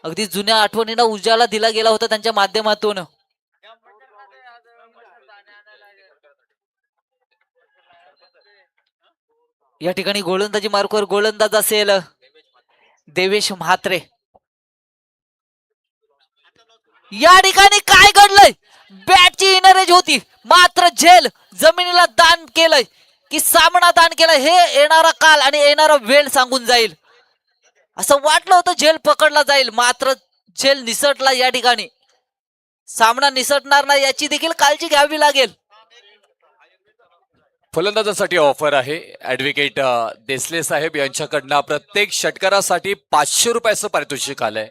अगदी जुन्या आठवणींना उजाला दिला गेला होता त्यांच्या माध्यमातून. या ठिकाणी गोलंदाजी मार्कवर गोलंदाज असेल देवेश म्हात्रे. या ठिकाणी काय घडलंय. बॅटची इनरेज होती मात्र झेल जमिनीला दान केलंय की सामना दान केलाय हे येणारा काल आणि येणारा वेळ सांगून जाईल. असं वाटलं होतं झेल पकडला जाईल मात्र झेल निसटला. या ठिकाणी सामना निसटणार नाही याची देखील काळजी घ्यावी लागेल. फलंदाजासाठी ऑफर आहे. ऍडव्होकेट देसले साहेब यांच्याकडनं प्रत्येक षटकारासाठी 500 रुपयाचं पारितोषिक आलंय.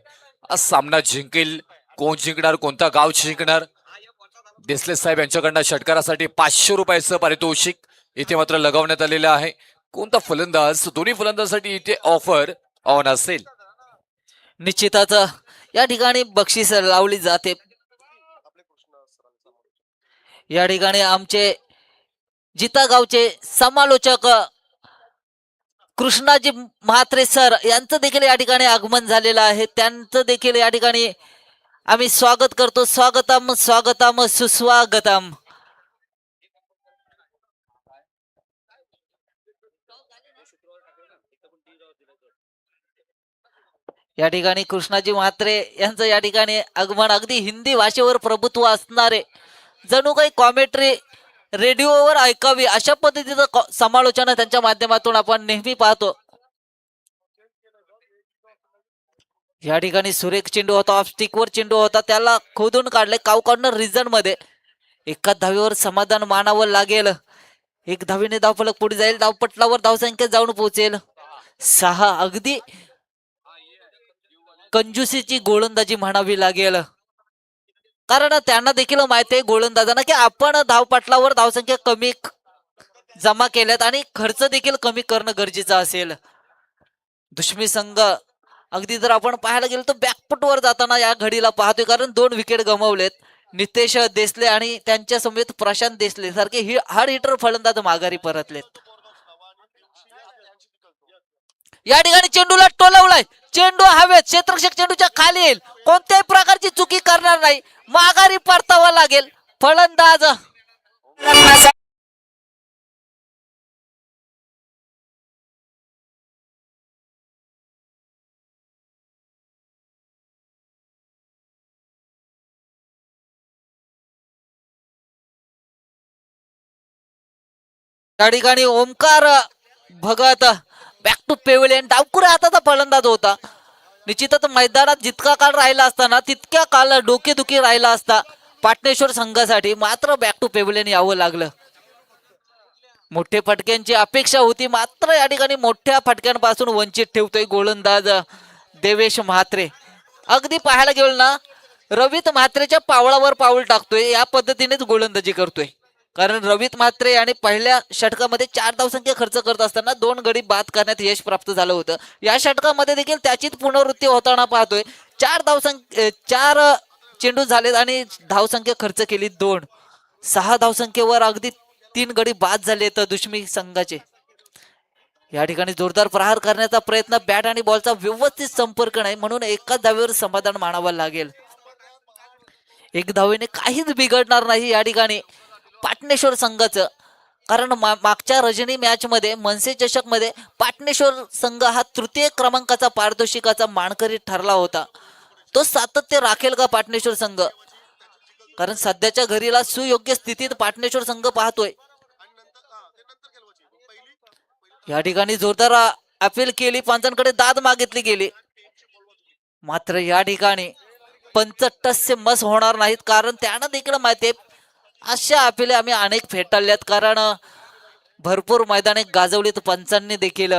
आज सामना जिंकेल कोण जिंकणार कोणता गाव जिंकणार. देसले साहेब यांच्याकडनं षटकारासाठी 500 रुपयाचं पारितोषिक इथे मात्र लगवण्यात आलेलं आहे. कोणता फलंदाज दोन्ही फलंदाजासाठी इथे ऑफर ऑन असेल. निश्चितच या ठिकाणी बक्षीस लावली जाते. या ठिकाणी आमचे जिता गावचे समालोचक कृष्णाजी म्हात्रे सर यांचं देखील या ठिकाणी आगमन झालेलं आहे. त्यांचं देखील या ठिकाणी आम्ही स्वागत करतो. स्वागतम स्वागतम सुस्वागतम. या ठिकाणी कृष्णाजी म्हात्रे यांचं या ठिकाणी आगमन अगदी हिंदी भाषेवर प्रभुत्व असणारे, जणू काही कॉमेंट्री रेडिओवर ऐकावी अशा पद्धतीचं समालोचन त्यांच्या माध्यमातून आपण नेहमी पाहतो. या ठिकाणी सुरेख चेंडू होता, ऑफ स्टिकवर चेंडू होता, त्याला खोदून काढले काव कॉर्नर रिजन मध्ये. एका धावीवर समाधान मानावं लागेल. एक धावीने धावफलक पुढे जाईल, धावपटलावर धावसंख्या जाऊन पोहोचेल 6. अगदी कंजुसीची गोलंदाजी म्हणावी लागेल, कारण त्यांना देखील माहिती आहे गोलंदाजांना की आपण धावपटलावर धावसंख्या कमी जमा केल्यात आणि खर्च देखील कमी करणं गरजेचं असेल. दुश्मी संघ अगदी जर आपण पाहायला गेलो तर बॅकफुटवर जाताना या घडीला पाहतोय, कारण 2 विकेट गमावलेत. नितेश देसले आणि त्यांच्या समेत प्रशांत देसले सारखे हार्ड हिटर फलंदाज माघारी परतलेत. या ठिकाणी चेंडूला टोलवलाय, चेंडू हवेत, क्षेत्ररक्षक चेंडूच्या खाली येईल, कोणत्याही प्रकारची चुकी करणार नाही, माघारी परतावा लागेल. फलंदाज या ठिकाणी Omkar Bhagat back to pavilion. डावखुऱ्या हाताचा फलंदाज होता. निश्चितच मैदानात जितका काळ राहिला असताना तितक्या काळ डोकेदुखी राहिला असता पाटणेश्वर संघासाठी, मात्र बॅक टू पेव्हिलियन यावं लागलं. मोठ्या फटक्यांची अपेक्षा होती, मात्र या ठिकाणी मोठ्या फटक्यांपासून वंचित ठेवतोय गोलंदाज देवेश म्हात्रे. अगदी पाहायला गेलो ना, रवित म्हात्रेच्या पावलावर पाऊल टाकतोय, या पद्धतीनेच गोलंदाजी करतोय. कारण रवित म्हात्रे आणि पहिल्या षटकामध्ये 4 धावसंख्या खर्च करत असताना 2 गडी बाद करण्यात यश प्राप्त झालं होतं. या षटकामध्ये देखील त्याचीच पुनरावृत्ती होताना पाहतोय. 4 चेंडू झालेत आणि धावसंख्या खर्च केली 2. 6 धावसंख्येवर अगदी 3 गडी बाद झाले तर दुश्मी संघाचे. या ठिकाणी जोरदार प्रहार करण्याचा प्रयत्न, बॅट आणि बॉलचा व्यवस्थित संपर्क नाही, म्हणून एकाच धावेवर समाधान मानावं लागेल. एक धावेने काहीच बिघडणार नाही या ठिकाणी पाटणेश्वर संघाचं, कारण मागच्या रजनी मॅच मध्ये मनसे चषक मध्ये पाटणेश्वर संघ हा 3य क्रमांकाचा पारितोषिकाचा मानकरी ठरला होता. तो सातत्य राखेल का पाटणेश्वर संघ? कारण सध्याच्या घडीला सुयोग्य स्थितीत पाटणेश्वर संघ पाहतोय. या ठिकाणी जोरदार अपील केली, पंचांकडे दाद मागितली गेली, मात्र या ठिकाणी पंच टस्य मस होणार नाहीत, कारण त्यांना देखील माहिती आहे अशा अपिले आम्ही अनेक फेटाळल्यात, कारण भरपूर मैदाने गाजवलीत पंचांनी देखील.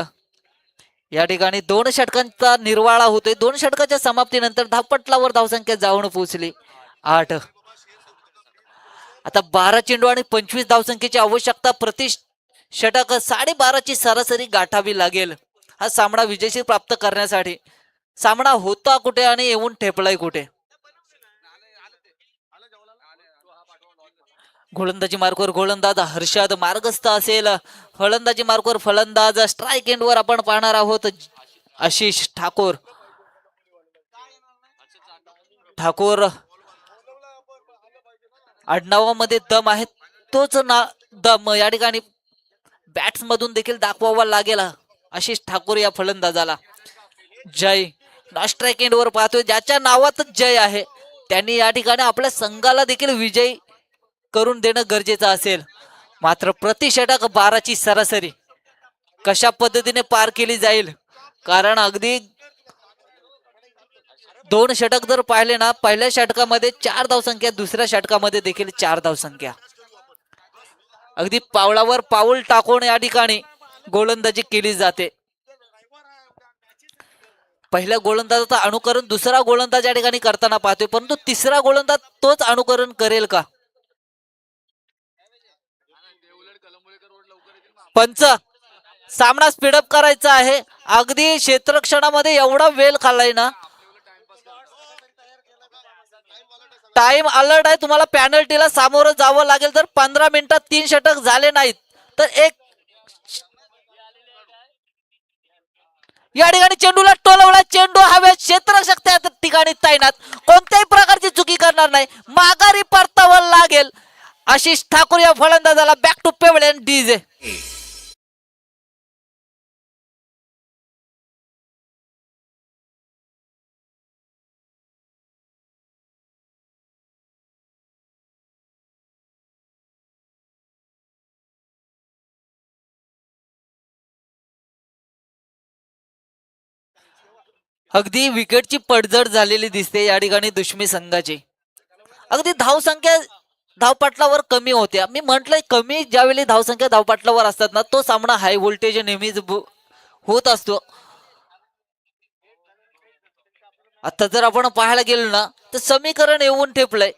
या ठिकाणी 2 षटकांचा निर्वाळा होतोय. 2 षटकाच्या समाप्तीनंतर धावपटलावर धावसंख्या जाऊन पोहोचली 8. आता 12 चेंडू आणि 25 धावसंख्येची आवश्यकता, प्रति षटक 12.5ची सरासरी गाठावी लागेल हा सामना विजयशीर प्राप्त करण्यासाठी. सामना होता कुठे आणि येऊन ठेपलाय कुठे? गोलंदाजी मार्कवर गोलंदाज हर्षद मार्गस्थ असेल, फलंदाजी मार्कवर फलंदाज, स्ट्राईक एंडवर आपण पाहणार आहोत आशिष ठाकूर. आडनावामध्ये दम आहे, तोच ना दम या ठिकाणी बॅट्स मधून देखील दाखवावा लागेल आशिष ठाकूर या फलंदाजाला. जय स्ट्राईक एंडवर पाहतोय, ज्याच्या नावातच जय आहे, त्यांनी या ठिकाणी आपल्या संघाला देखील विजयी करून देणं गरजेचं असेल. मात्र प्रति षटक 12ची सरासरी कशा पद्धतीने पार केली जाईल, कारण अगदी 2 षटक जर पाहिले ना, पहिल्या षटकामध्ये 4 धावसंख्या, दुसऱ्या षटकामध्ये देखील 4 धावसंख्या. अगदी पावलावर पाऊल टाकून या ठिकाणी गोलंदाजी केली जाते. पहिल्या गोलंदाजाचं अनुकरण दुसरा गोलंदाज या ठिकाणी करताना पाहतोय, परंतु तिसरा गोलंदाज तोच अनुकरण करेल का? पंच सामना स्पीडअप करायचा आहे. अगदी क्षेत्ररक्षणामध्ये एवढा वेळ खाल्लाय ना, टाइम अलर्ट आहे, तुम्हाला पॅनल्टीला सामोरं जावं लागेल. जर 15 मिनिटात 3 षटक झाले नाहीत तर एक या ठिकाणी चेंडूला टोलवला. चेंडू हवेत, क्षेत्ररक्षक त्या ठिकाणी तैनात, कोणत्याही प्रकारची चुकी करणार नाही. माघारी परतावं लागेल. आशिष ठाकूर या फलंदाजाला बॅक टू पेवलेन डीजे. अगदी विकेटची पडझड झालेली दिसते या ठिकाणी दुश्मी संघाची. अगदी धावसंख्या धावपटलावर कमी होत्या. मी म्हटलंय कमी ज्यावेळी धावसंख्या धावपटलावर असतात ना, तो सामना हाय व्होल्टेज नेहमीच होत असतो. आता जर आपण पाहायला गेलो ना तर समीकरण येऊन ठेपलंय.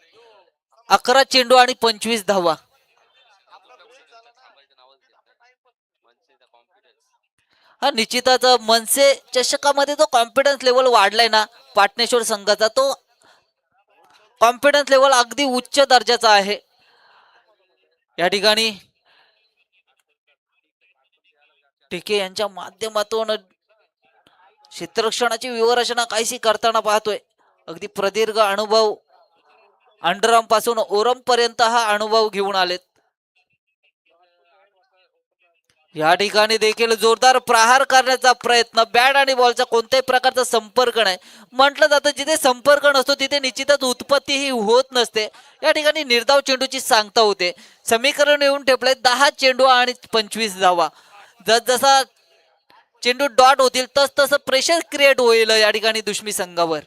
11 चेंडू आणि 25 धावा. हा निश्चितच मनसे चषकामध्ये जो कॉन्फिडन्स लेवल वाढलाय ना पाटणेश्वर संघाचा, तो कॉन्फिडन्स लेवल अगदी उच्च दर्जाचा आहे. या ठिकाणी टिके यांच्या माध्यमातून क्षेत्ररक्षणाची व्यूहरचना काहीशी करताना पाहतोय. अगदी प्रदीर्घ अनुभव, अंडरआर्म पासून ओरम पर्यंत हा अनुभव घेऊन आलेत. या ठिकाणी देखील जोरदार प्रहार करण्याचा प्रयत्न. बॅट आणि बॉलचा कोणत्याही प्रकारचा संपर्क नाही. म्हटलं जातं जिथे संपर्क नसतो तिथे निश्चितच उत्पत्ती ही होत नसते. या ठिकाणी निर्धाव चेंडूची सांगता होते. समीकरण येऊन ठेपलंय 10 चेंडू आणि 25 धावा. जसा चेंडू डॉट होतील तस तसं प्रेशर क्रिएट होईल या ठिकाणी दुश्मी संघावर.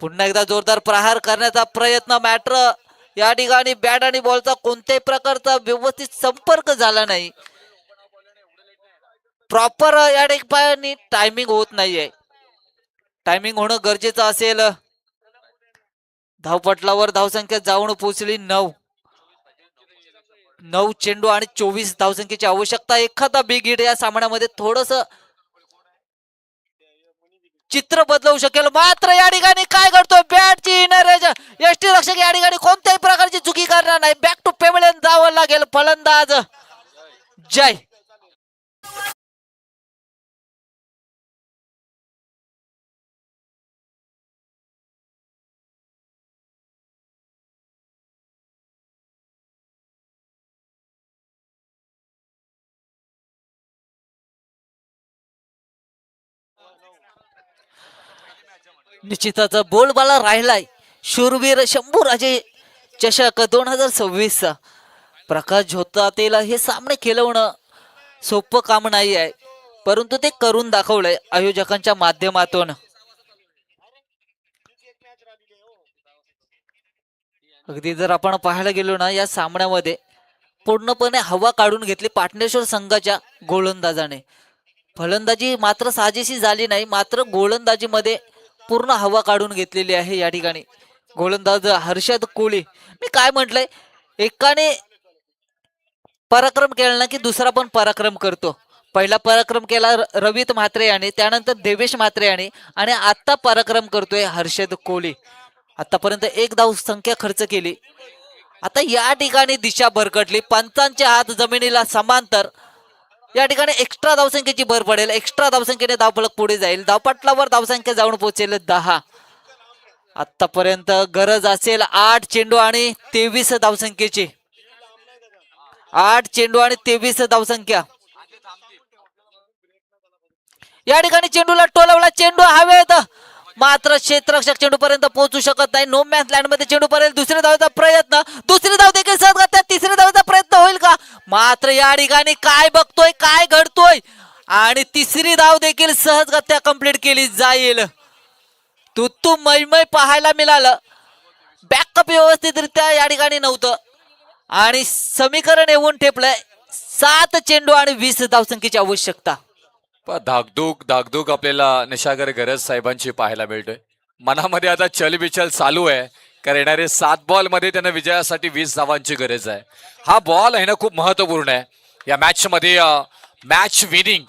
पुन्हा एकदा जोरदार प्रहार करण्याचा प्रयत्न. मॅटर या ठिकाणी बॅट आणि बॉलचा कोणत्याही प्रकारचा व्यवस्थित संपर्क झाला नाही. प्रॉपर या ठिकाणी टायमिंग होत नाहीये. टायमिंग होणं गरजेचं असेल. धावपटलावर धावसंख्या जाऊन पोहोचली 9 चेंडू आणि 24 धावसंख्येची आवश्यकता. एखादा बिग हिट या सामन्यामध्ये थोडस चित्र बदलवू शकेल. मात्र या ठिकाणी काय करतोय बॅटची इनर यष्टी रक्षक या ठिकाणी कोणत्याही प्रकारची चुकी करणार नाही. बॅक टू पेवलेन जावं लागेल. फलंदाज जय. निश्चितच बोलबाला राहिलाय. शूरवीर शंभूराजे चषक 2026 चा प्रकाश झोतातील हे सामने खेळवणं सोपं काम नाही आहे, परंतु ते करून दाखवलंय आयोजकांच्या माध्यमातून. अगदी जर आपण पाहायला गेलो ना या सामन्यामध्ये पूर्णपणे हवा काढून घेतली पाटणेश्वर संघाच्या गोलंदाजाने. फलंदाजी मात्र साजेशी झाली नाही, मात्र गोलंदाजीमध्ये पूर्ण हवा काढून घेतलेली आहे या ठिकाणी. गोलंदाज हर्षद कोहली. मी काय म्हटलंय, एकाने पराक्रम केला ना की दुसरा पण पराक्रम करतो. पहिला पराक्रम केला रवित म्हात्रे याने, त्यानंतर देवेश म्हात्रे याने, आणि आता पराक्रम करतोय हर्षद कोहली. आतापर्यंत 1 धाव संख्या खर्च केली. आता या ठिकाणी दिशा भरकटली. पंचांचे हात जमिनीला समांतर. या ठिकाणी एक्स्ट्रा धावसंख्येची भर पडेल. एक्स्ट्रा धावसंख्येने धावफलक पुढे जाईल. धावपटलावर धावसंख्या जाऊन पोहोचेल 10. आतापर्यंत गरज असेल 8 चेंडू आणि 23 धावसंख्येची. 8 चेंडू आणि 23 धावसंख्या. या ठिकाणी चेंडूला टोलवला. चेंडू हवेत, मात्र क्षेत्ररक्षक चेंडू पर्यंत पोहोचू शकत नाही. नो मॅच लँड मध्ये चेंडू पर्यंत दुसऱ्या धावेचा प्रयत्न. दुसरी धाव देखील सहज घातल्या. तिसऱ्या धावेचा प्रयत्न होईल का? मात्र या ठिकाणी काय बघतोय, काय घडतोय, आणि तिसरी धाव देखील सहजगत्या कंप्लीट केली जाईल. तू मैमय पाहायला मिळालं. बॅकअप व्यवस्थितरित्या या ठिकाणी नव्हतं आणि समीकरण येऊन ठेपलंय. 7 चेंडू आणि 20 धावसंख्येची आवश्यकता. धाकधूक आपल्याला निशागर गरज साहेबांची पाहायला मिळतोय. मनामध्ये आता चलबिचल चालू आहे, कारण येणारे 7 बॉल मध्ये त्यांना विजयासाठी 20 धावांची गरज आहे. हा बॉल आहे ना खूप महत्वपूर्ण आहे या मॅच मध्ये. मॅच विनिंग,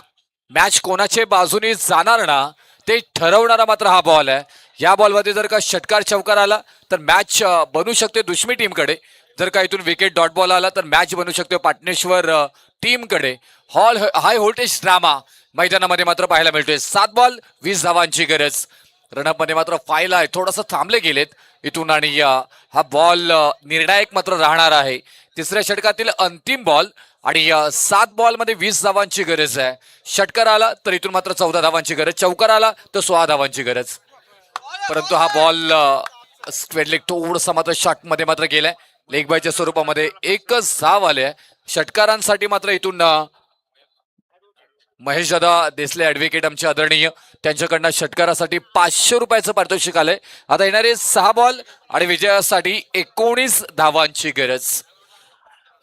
मॅच कोणाच्या बाजूने जाणार ना ते ठरवणारा मात्र हा बॉल आहे. या बॉलमध्ये जर का षटकार चौकार आला तर मॅच बनू शकते दुश्मी टीमकडे. जर का इथून विकेट डॉट बॉल आला तर मॅच बनू शकते पाटणेश्वर टीमकडे. हाय व्होल्टेज ड्रामा मैदानामध्ये मात्र पाहायला मिळतोय. 7 बॉल 20 धावांची गरज. रनअप मध्ये मात्र फाईल आहे, थोडंसं थांबले गेलेत इथून आणि हा बॉल निर्णायक मात्र राहणार आहे. तिसऱ्या षटकातील अंतिम बॉल आणि 7 बॉल मध्ये 20 धावांची गरज आहे. षटकार आला तर इथून मात्र 14 धावांची गरज, चौकार आला तर 16 धावांची गरज. परंतु हा बॉल स्क्वेअर लेग थोडंसं मात्र शॉट मध्ये मात्र गेलाय. लेग बायच्या स्वरूपामध्ये एकच धाव आले. षटकारांसाठी मात्र इथून महेश दादा देसले ऍडव्होकेट आमचे आदरणीय, त्यांच्याकडनं षटकारासाठी 500 रुपयाचं पारितोषिक आलंय. आता येणारे 6 बॉल आणि विजयासाठी 19 धावांची गरज.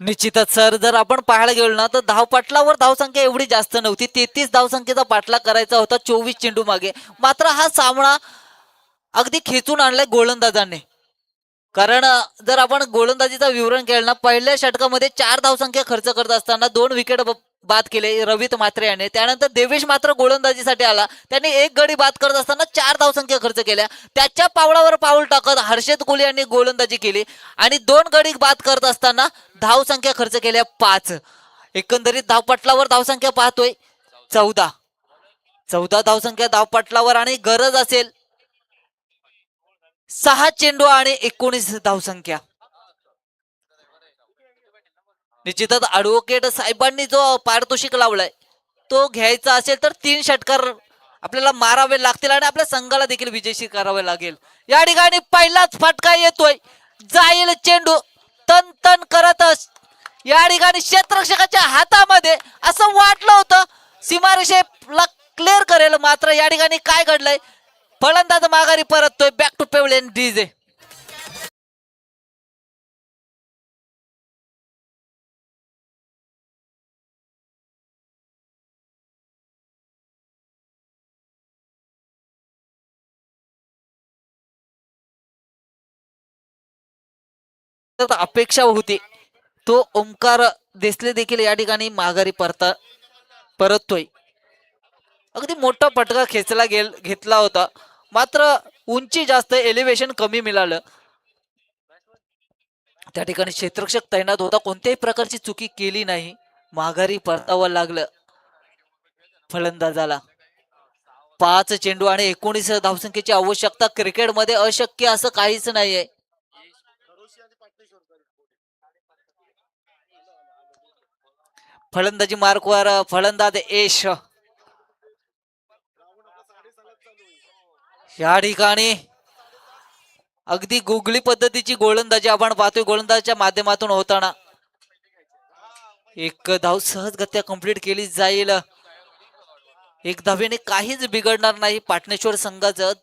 निश्चितच सर, जर आपण पाहायला गेलो ना तर धावपटलावर धावसंख्या एवढी जास्त नव्हती. 33 धावसंख्येचा पाठलाग करायचा होता 24 चेंडू मागे. मात्र हा सामना अगदी खेचून आणलाय गोलंदाजांनी. कारण जर आपण गोलंदाजीचं विवरण केलं ना, पहिल्या षटकामध्ये 4 धावसंख्या खर्च करत असताना 2 विकेट बाद केले रवित मात्रे याने. त्यानंतर देवेश मात्र गोलंदाजीसाठी आला, त्यांनी 1 गडी बाद करत असताना 4 धावसंख्या खर्च केल्या. त्याच्या पावलावर पाऊल टाकत हर्षद कोहली यांनी गोलंदाजी केली आणि 2 गडी बाद करत असताना धावसंख्या खर्च केल्या 5. एकंदरीत धावपटलावर धावसंख्या पाहतोय 14 धावसंख्या धावपटलावर आणि गरज असेल 6 चेंडू आणि 19 धावसंख्या. निश्चितच ऍडव्होकेट साहेबांनी जो पारितोषिक लावलाय तो घ्यायचा असेल तर 3 षटकार आपल्याला मारावे लागतील आणि आपल्या संघाला देखील विजयशी करावे लागेल. या ठिकाणी पहिलाच फटका येतोय, जाईल चेंडू तन तन करत. या ठिकाणी क्षेत्ररक्षकाच्या हातामध्ये असं वाटलं होतं सीमारेषेला क्लिअर करेल, मात्र या ठिकाणी काय घडलंय, फलंदाज माघारी परततोय. Back to pavilion DJ. अपेक्षा होती तो ओंकार देसले देखील या ठिकाणी माघारी परततोय. अगदी मोठा फटका घेतला होता, मात्र उंची जास्त, एलिव्हेशन कमी मिळालं. त्या ठिकाणी क्षेत्ररक्षक तैनात होता, कोणत्याही प्रकारची चुकी केली नाही, माघारी परतावं लागलं फलंदाजाला. 5 चेंडू आणि 19 धावसंख्येची आवश्यकता. क्रिकेटमध्ये अशक्य असं काहीच नाहीये. फलंदाजी मार्कवर फलंदाज यश. या ठिकाणी अगदी गुगली पद्धतीची गोलंदाजी आपण पाहतोय गोलंदाजीच्या माध्यमातून होताना. 1 धाव सहजगत्या कंप्लीट केली जाईल. 1 धावेने काहीच बिघडणार नाही पाटणेश्वर संघाचं,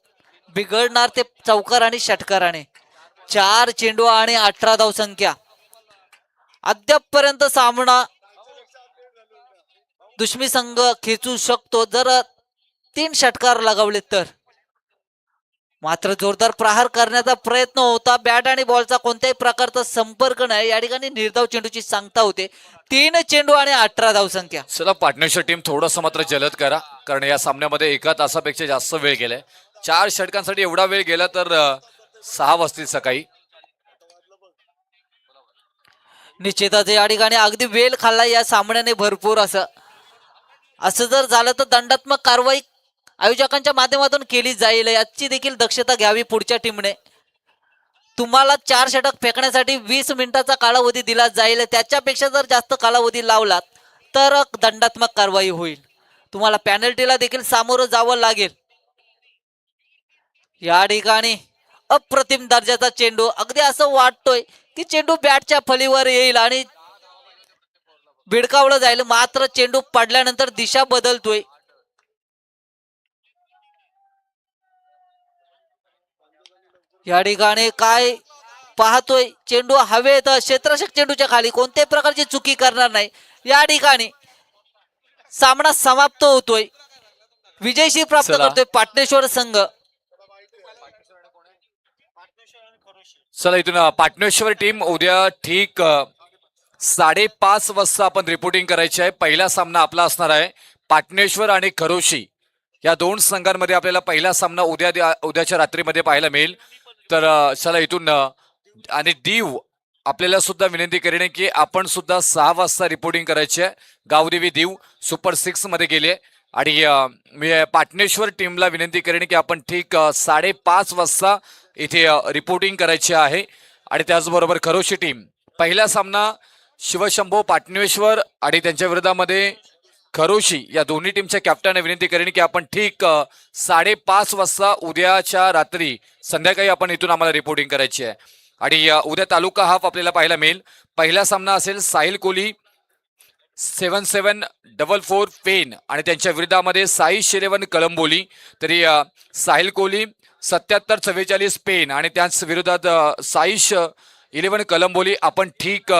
बिघडणार ते चौकार आणि षटकाराने. 4 चेंडू आणि 18 धावसंख्या. अद्यापपर्यंत सामना दुश्मी संघ खेचू शकतो जर 3 षटकार लगावले तर. मात्र जोरदार प्रहार करण्याचा प्रयत्न होता, बॅट आणि बॉलचा कोणत्याही प्रकारचा संपर्क नाही. या ठिकाणी निर्धाव चेंडूची सांगता होते. 3 चेंडू आणि 18 धावसंख्या. चला पार्टनरशिप टीम थोडंसं मात्र जलद करा, कारण या सामन्यामध्ये 1 तासापेक्षा जास्त वेळ गेलाय. 4 षटकांसाठी एवढा वेळ गेला तर 6 वाजतील सकाळी. निश्चितच या ठिकाणी अगदी वेळ खाल्ला या सामन्याने भरपूर. असं जर झालं तर दंडात्मक कारवाई आयोजकांच्या माध्यमातून केली जाईल. याची देखील दक्षता घ्यावी पुढच्या टीमने. तुम्हाला 4 षटक फेकण्यासाठी 20 मिनिटाचा कालावधी दिला जाईल. त्याच्यापेक्षा जर जास्त कालावधी लावलात तर दंडात्मक कारवाई होईल. तुम्हाला पॅनल्टीला देखील सामोरं जावं लागेल. या ठिकाणी अप्रतिम दर्जाचा चेंडू. अगदी असं वाटतोय की चेंडू बॅटच्या फलीवर येईल आणि भिडकावलं जाईल, मात्र चेंडू पडल्यानंतर दिशा बदलतोय. या ठिकाणी काय पाहतोय, चेंडू हवेत, क्षेत्ररक्षक चेंडूच्या खाली कोणत्याही प्रकारची चुकी करणार नाही. या ठिकाणी सामना समाप्त होतोय. विजयश्री प्राप्त करतोय पाटणेश्वर संघ. चला इथून पाटणेश्वर टीम उद्या ठीक 5:30 वाजता आपण रिपोर्टिंग करायची आहे. पहिला सामना आपला असणार आहे पाटणेश्वर आणि खरोशी या दोन संघांमध्ये आपल्याला पहिला सामना उद्याच्या रात्रीमध्ये पाहायला मिळेल. तर चला इथून आणि दीव आपल्याला सुद्धा विनंती करेन की आपण सुद्धा 6 वाजता रिपोर्टिंग करायची आहे. गावदेवी दीव सुपर 6 मध्ये गेले आणि मी पाटणेश्वर टीमला विनंती करेन की आपण ठीक 5:30 वाजता इथे रिपोर्टिंग करायची आहे. आणि त्याचबरोबर खरोशी टीम पहिला सामना शिवशंभो पाटणेश्वर आणि त्यांच्या विरोधामध्ये खरोशी या दोन्ही टीमच्या कॅप्टनने विनंती करेन की आपण ठीक 5:30 वाजता उद्याच्या रात्री संध्याकाळी आपण इथून आम्हाला रिपोर्टिंग करायची आहे. आणि उद्या तालुका हाफ आपल्याला पाहायला मिळेल. पहिला सामना असेल साहिल कोहली 7744 फेन आणि त्यांच्या विरोधामध्ये साई शिरेवन कळंबोली. तरी साहिल कोहली 7744 पेन आणि त्याच विरोधात साईश 11 कळंबोली आपण ठीक